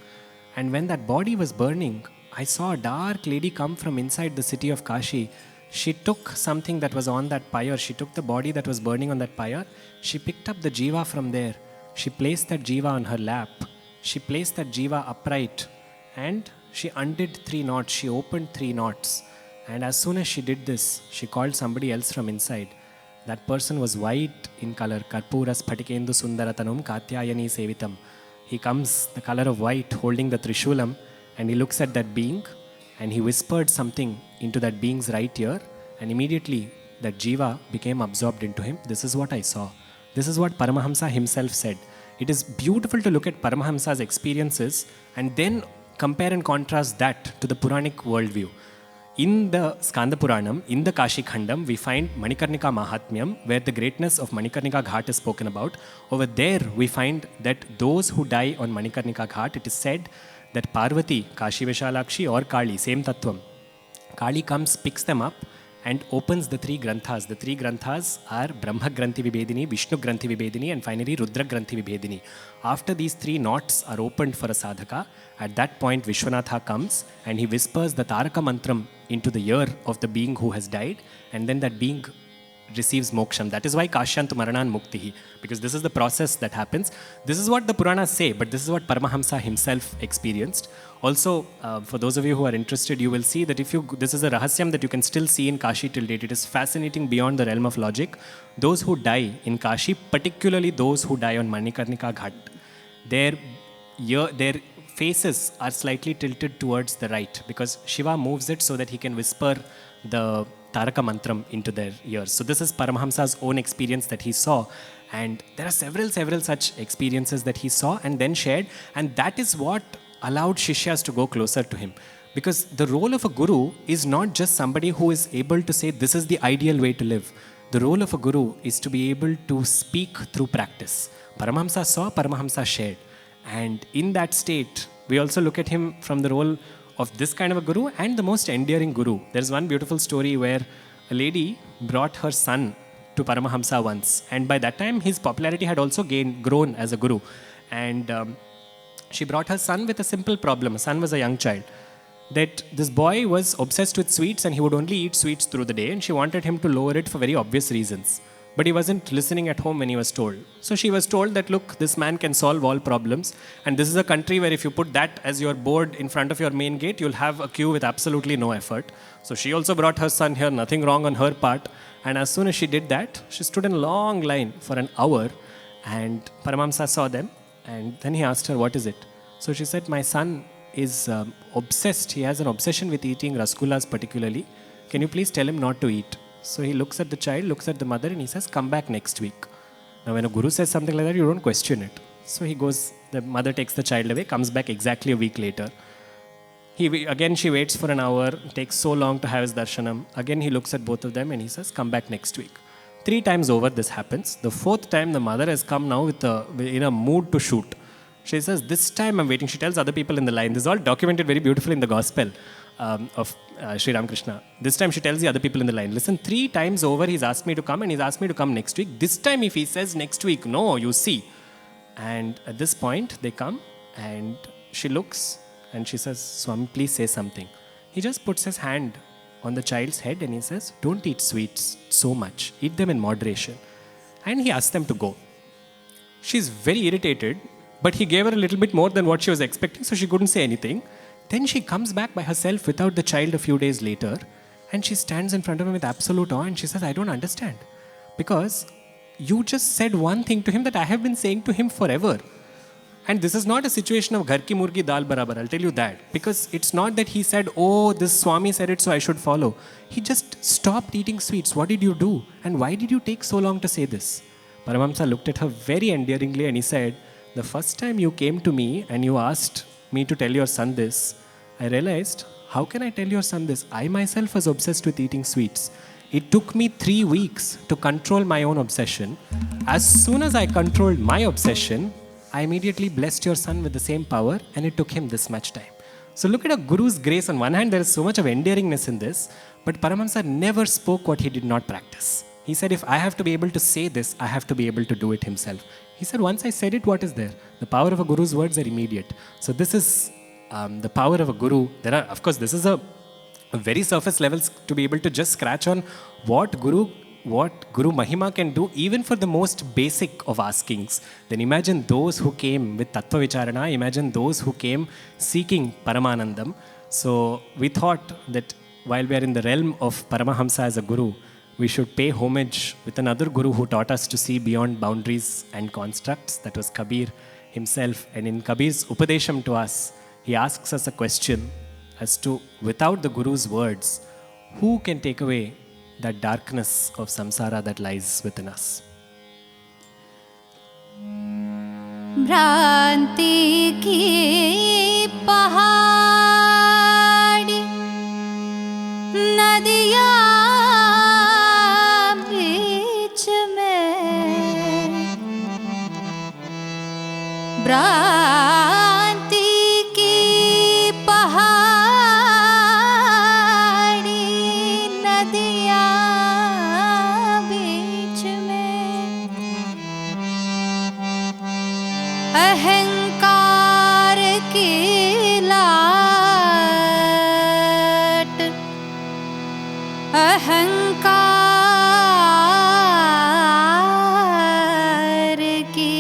And when that body was burning, I saw a dark lady come from inside the city of Kashi. She took something that was on that pyre. She took the body that was burning on that pyre. She picked up the jiva from there. She placed that jiva on her lap. She placed that jiva upright and she undid 3 knots. She opened 3 knots. And as soon as she did this, she called somebody else from inside. That person was white in color. Karpuras Phatikendu Sundaratanum Katyayani Sevitam. He comes, the color of white, holding the Trishulam, and he looks at that being and he whispered something into that being's right ear, and immediately that Jiva became absorbed into him. This is what I saw. This is what Paramahamsa himself said. It is beautiful to look at Paramahamsa's experiences and then compare and contrast that to the Puranic worldview. In the Skandapuranam, in the Kashi Khandam, we find Manikarnika Mahatmyam, where the greatness of Manikarnika Ghat is spoken about. Over there, we find that those who die on Manikarnika Ghat, it is said that Parvati, Kashi Vishalakshi or Kali, same Tatwam, Kali comes, picks them up and opens the three granthas. The three granthas are Brahma Granthi Vibedini, Vishnu Granthi Vibedini, and finally Rudra Granthi Vibedini. After these three knots are opened for a sadhaka, at that point Vishwanatha comes and he whispers the Taraka Mantram into the ear of the being who has died, and then that being receives moksham. That is why Kashyantu Maranan Muktihi, because this is the process that happens. This is what the Puranas say, but this is what Paramahamsa himself experienced. Also, for those of you who are interested, you will see that this is a rahasyam that you can still see in Kashi till date. It is fascinating beyond the realm of logic. Those who die in Kashi, particularly those who die on Manikarnika Ghat, their faces are slightly tilted towards the right, because Shiva moves it so that he can whisper the Taraka Mantram into their ears. So this is Paramahamsa's own experience that he saw, and there are several such experiences that he saw and then shared, and that is what allowed Shishyas to go closer to him. Because the role of a guru is not just somebody who is able to say this is the ideal way to live. The role of a guru is to be able to speak through practice. Paramahamsa saw, Paramahamsa shared. And in that state, we also look at him from the role of this kind of a guru and the most endearing guru. There's one beautiful story where a lady brought her son to Paramahamsa once, and by that time his popularity had also grown as a guru. And she brought her son with a simple problem. Her son was a young child. That this boy was obsessed with sweets and he would only eat sweets through the day, and she wanted him to lower it for very obvious reasons. But he wasn't listening at home when he was told. So she was told that, look, this man can solve all problems, and this is a country where if you put that as your board in front of your main gate, you'll have a queue with absolutely no effort. So she also brought her son here, nothing wrong on her part. And as soon as she did that, she stood in a long line for an hour, and Paramahamsa saw them, and then he asked her, what is it? So she said, my son is obsessed. He has an obsession with eating rasgullas particularly. Can you please tell him not to eat? So he looks at the child, looks at the mother, and he says, come back next week. Now when a guru says something like that, you don't question it. So he goes, the mother takes the child away, comes back exactly a week later. Again she waits for an hour, takes so long to have his darshanam. Again he looks at both of them and he says, come back next week. 3 times over this happens. The 4th time the mother has come now in a mood to shoot. She says, this time I'm waiting. She tells other people in the line. This is all documented very beautifully in the gospel of Sri Ramakrishna. This time she tells the other people in the line, listen, 3 times over he's asked me to come, and he's asked me to come next week. This time if he says next week, no, you see. And at this point they come and she looks and she says, Swami, please say something. He just puts his hand on the child's head and he says, don't eat sweets so much. Eat them in moderation. And he asks them to go. She's very irritated, but he gave her a little bit more than what she was expecting, so she couldn't say anything. Then she comes back by herself without the child a few days later, and she stands in front of him with absolute awe and she says, I don't understand. Because you just said one thing to him that I have been saying to him forever. And this is not a situation of Ghar ki murgi dal barabar, I'll tell you that. Because it's not that he said, oh, this Swami said it, so I should follow. He just stopped eating sweets. What did you do? And why did you take so long to say this? Paramahamsa looked at her very endearingly and he said, the first time you came to me and you asked me to tell your son this, I realized, how can I tell your son this? I myself was obsessed with eating sweets. It took me 3 weeks to control my own obsession. As soon as I controlled my obsession, I immediately blessed your son with the same power, and it took him this much time. So look at a guru's grace. On one hand, there is so much of endearingness in this, but Paramahamsa never spoke what he did not practice. He said, if I have to be able to say this, I have to be able to do it himself. He said, once I said it, what is there? The power of a guru's words are immediate. So this is the power of a guru. There are, of course, this is a very surface levels to be able to just scratch on what Guru Mahima can do even for the most basic of askings. Then imagine those who came with Tattva Vicharana, imagine those who came seeking Paramanandam. So we thought that while we are in the realm of Paramahamsa as a Guru, we should pay homage with another Guru who taught us to see beyond boundaries and constructs. That was Kabir himself. And in Kabir's Upadesham to us, he asks us a question as to, without the Guru's words, who can take away that darkness of samsara that lies within us? भ्रांति की पहाड़ी नदियाँ बीच में, भ्रांति की पहाड़ी नदियाँ बीच में, अहंकार की लाट, अहंकार की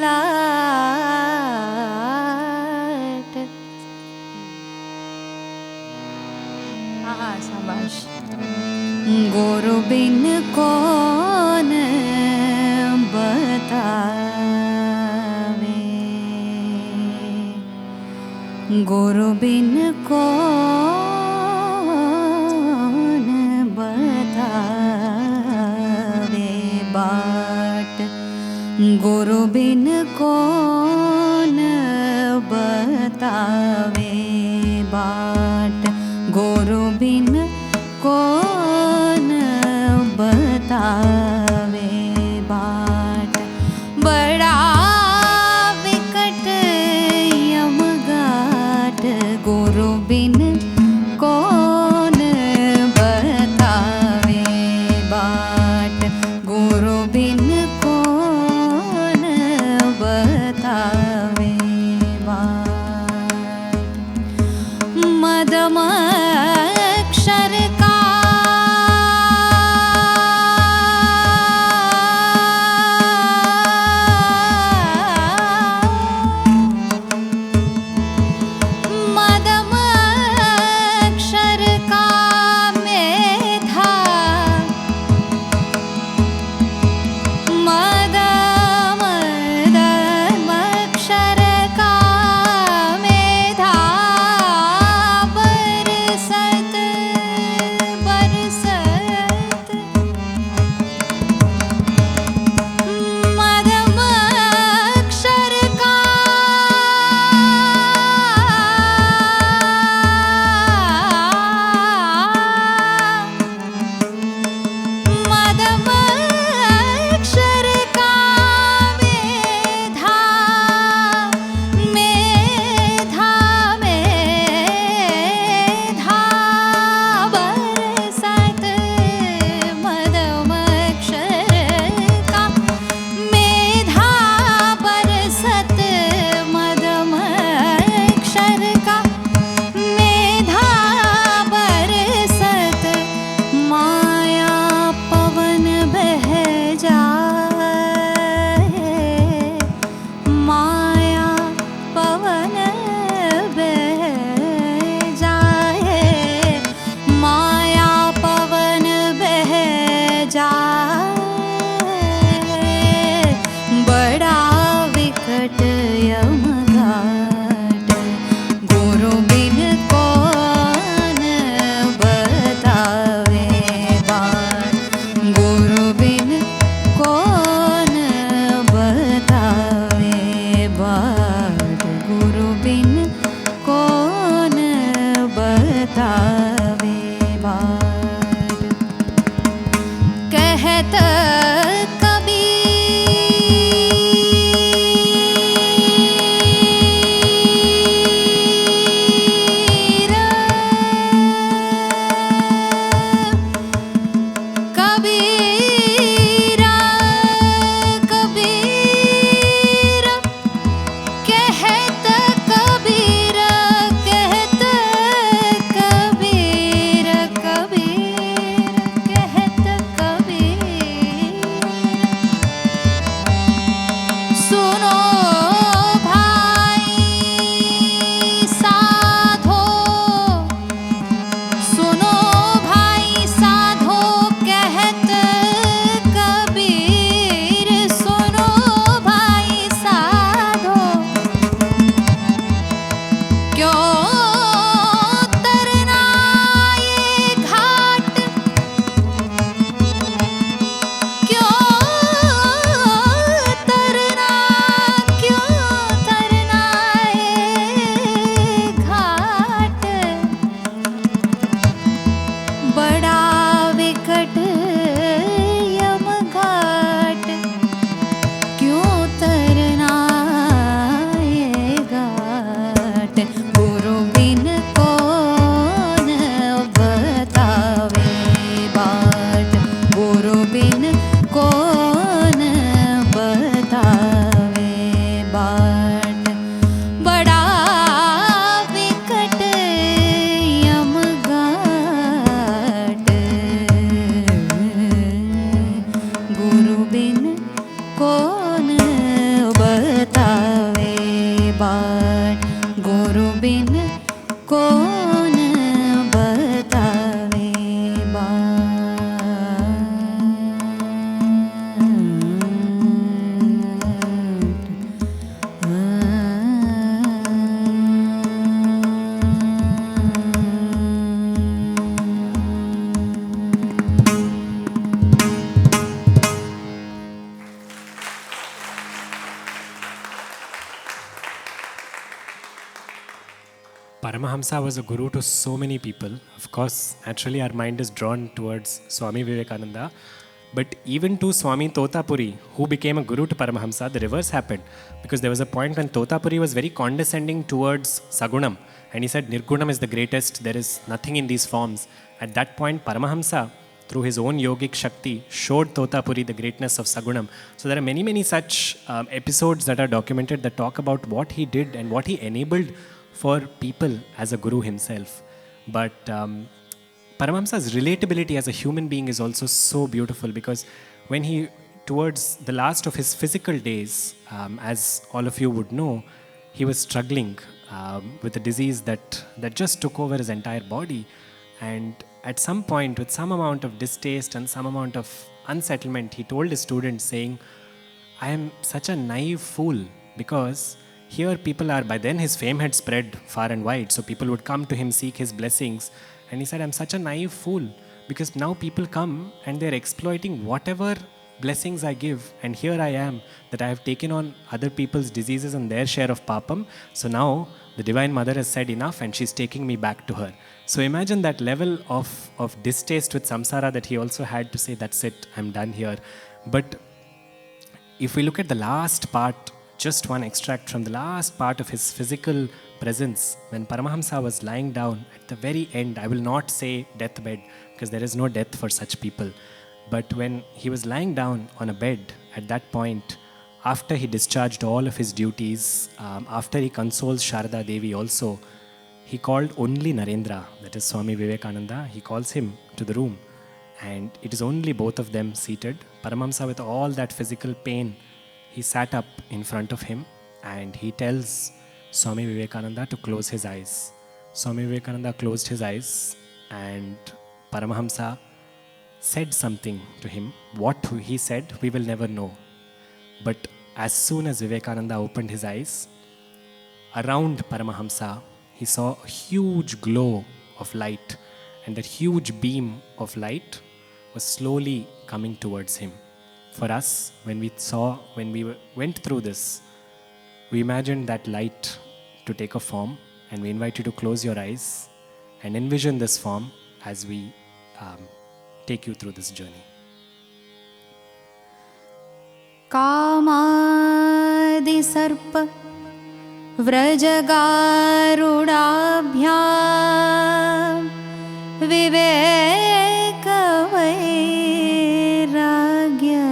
लाट। हाँ शाबाश। गुरु बिन कौन बतावे, गुरु बिन कौन बतावे बाट, गुरु बिन कौन बतावे बाट, गुरु बिन कौन बतावे बाट। बड़ा विकट यमगाट, गुरु बिन कौन बतावे बाट, गुरु बिन कौन बतावे बाट। मदमक्षर का मदमक्षर का मेधा, मदमक्षर का मेधा, बरसत बरसत, मदमक्षर का मदमक्षर का मेधा, मेधा मेधा बरसत, मदमक्षर का मेधा बरसत, मदमक्षर का मेधा बरसत। माया पवन बह जाए, माया पवन बह जाए, माया पवन बह जाए। बड़ा विकट यमघाट, गुरु बिन कौन बतावे बाट, गुरु बिन कौन बतावे बाट, गुरु बिन कौन बतावे बाट। कहत कबीर, कबीरा कबीर, कहत कबीर, कहत Kabir. Paramahamsa was a guru to so many people. Of course, naturally our mind is drawn towards Swami Vivekananda. But even to Swami Totapuri, who became a guru to Paramahamsa, the reverse happened. Because there was a point when Totapuri was very condescending towards Sagunam. And he said, Nirgunam is the greatest, there is nothing in these forms. At that point, Paramahamsa, through his own yogic Shakti, showed Totapuri the greatness of Sagunam. So there are many, many such episodes that are documented that talk about what he did and what he enabled for people as a guru himself. But Paramahamsa's relatability as a human being is also so beautiful, because when he, towards the last of his physical days, as all of you would know, he was struggling with a disease that just took over his entire body. And at some point, with some amount of distaste and some amount of unsettlement, he told his students saying, I am such a naive fool, because here people are, by then his fame had spread far and wide, so people would come to him, seek his blessings. And he said, I'm such a naive fool, because now people come and they're exploiting whatever blessings I give. And here I am, that I have taken on other people's diseases and their share of papam. So now the Divine Mother has said enough and she's taking me back to her. So imagine that level of distaste with samsara that he also had to say, that's it, I'm done here. But if we look at the last part, just one extract from the last part of his physical presence, when Paramahamsa was lying down at the very end, I will not say deathbed, because there is no death for such people. But when he was lying down on a bed at that point, after he discharged all of his duties, after he consoles Sharada Devi also, he called only Narendra, that is Swami Vivekananda, he calls him to the room. And it is only both of them seated. Paramahamsa, with all that physical pain, he sat up in front of him and he tells Swami Vivekananda to close his eyes. Swami Vivekananda closed his eyes and Paramahamsa said something to him. What he said, we will never know. But as soon as Vivekananda opened his eyes, around Paramahamsa, he saw a huge glow of light, and that huge beam of light was slowly coming towards him. For us, when we went through this, we imagined that light to take a form, and we invite you to close your eyes and envision this form as we take you through this journey. Kamadi sarpa vrajagarudabhyam viveka vairagya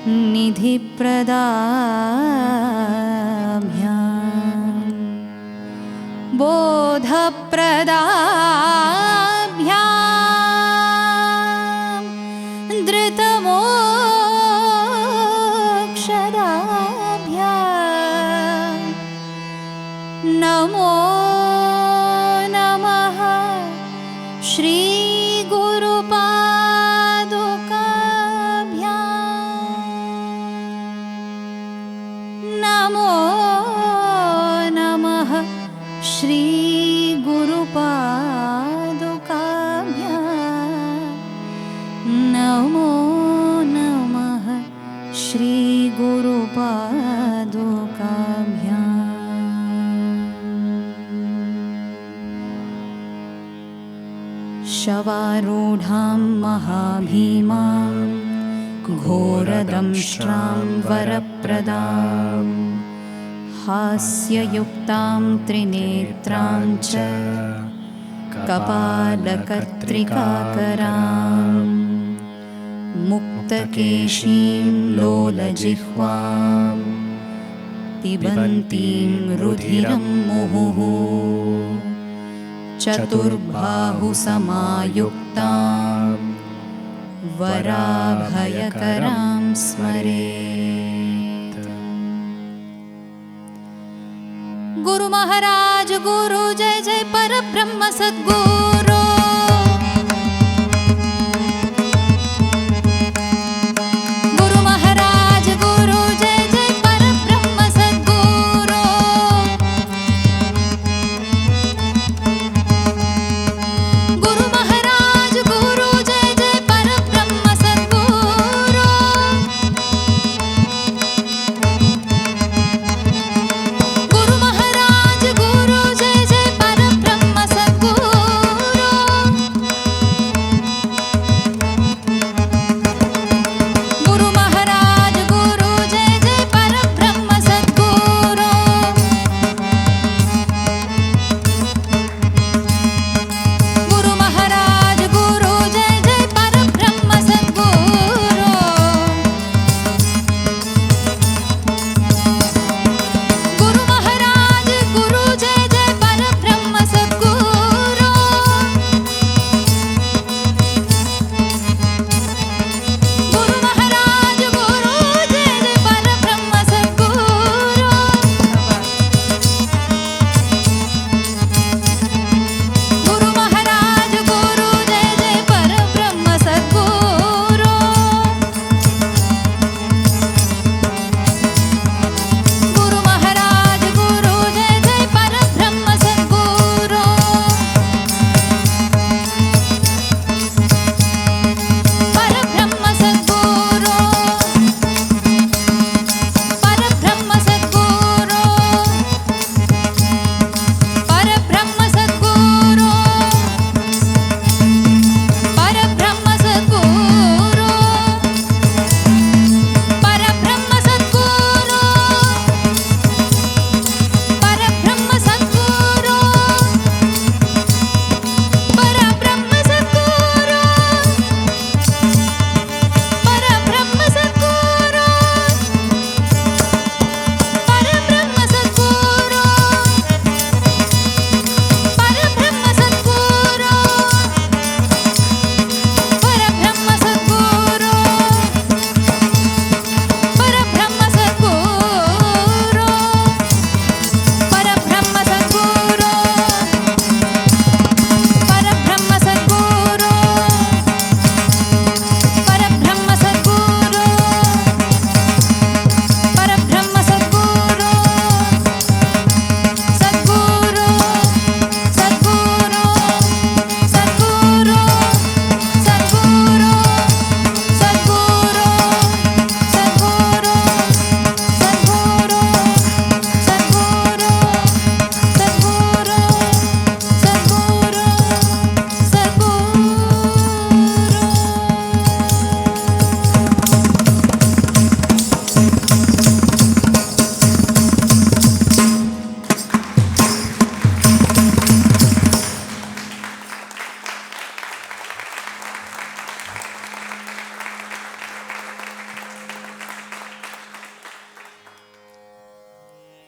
nidhi pradabhyam bodha pradabhyam dritamo Namo Namaha Shri Guru Padukabhyam Namo Namaha Shri Guru Padukabhyam Namo Namaha Shri Guru Padukabhyam Shavarudham Mahabhimam Ghoradamstram Varapradam Hasyayuktam Trinetram Cha Kapalakatrikakaram Muktakeshim Lolajihvam Pibantim Rudhiram Muhuhu Chaturbhahu Samayuktam Varabhayakaram Smaret. Guru Maharaj Guru Jai Jai Parabrahma Sadguru Guru Maharaj Guru Jai Jai Parabrahma Sadguru Guru Maharaj Guru Jai Jai Parabrahma Sadguru Guru Maharaj Guru Jai Jai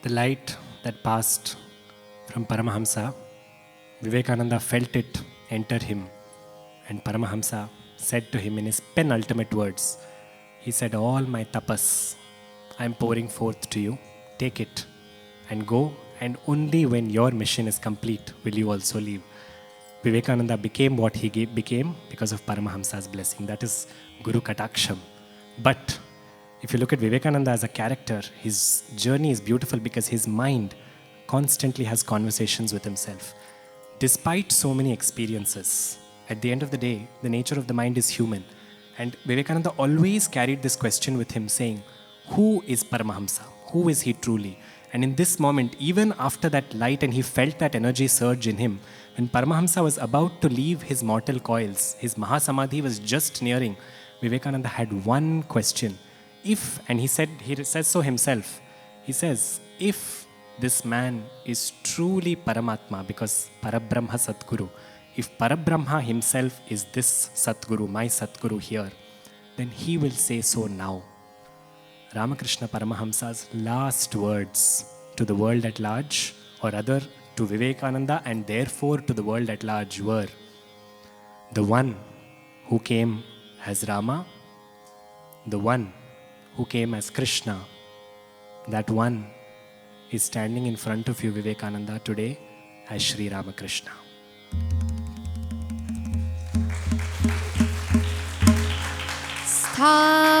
the light that passed from Paramahamsa, Vivekananda felt it enter him, and Paramahamsa said to him in his penultimate words, he said, all my tapas I am pouring forth to you, take it and go, and only when your mission is complete will you also leave. Vivekananda became what he became because of Paramahamsa's blessing. That is Guru Kataksham. But if you look at Vivekananda as a character, his journey is beautiful because his mind constantly has conversations with himself. Despite so many experiences, at the end of the day, the nature of the mind is human. And Vivekananda always carried this question with him, saying, who is Paramahamsa? Who is he truly? And in this moment, even after that light, and he felt that energy surge in him, when Paramahamsa was about to leave his mortal coils, his Mahasamadhi was just nearing, Vivekananda had one question. If, and he says so himself, he says, if this man is truly Paramatma, because Parabrahma Satguru, if Parabrahma himself is this Satguru, my Satguru here, then he will say so now. Ramakrishna Paramahamsa's last words to the world at large, or rather to Vivekananda and therefore to the world at large, were, the one who came as Rama, the one who came as Krishna, that one is standing in front of you, Vivekananda, today as Sri Ramakrishna.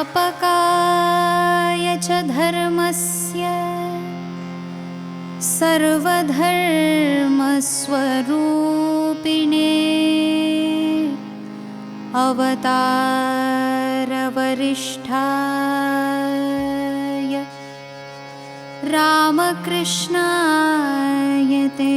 स्थापकाय च धर्मस्य सर्वधर्मस्वरूपिणे अवतारवरिष्ठाय रामकृष्णाय ते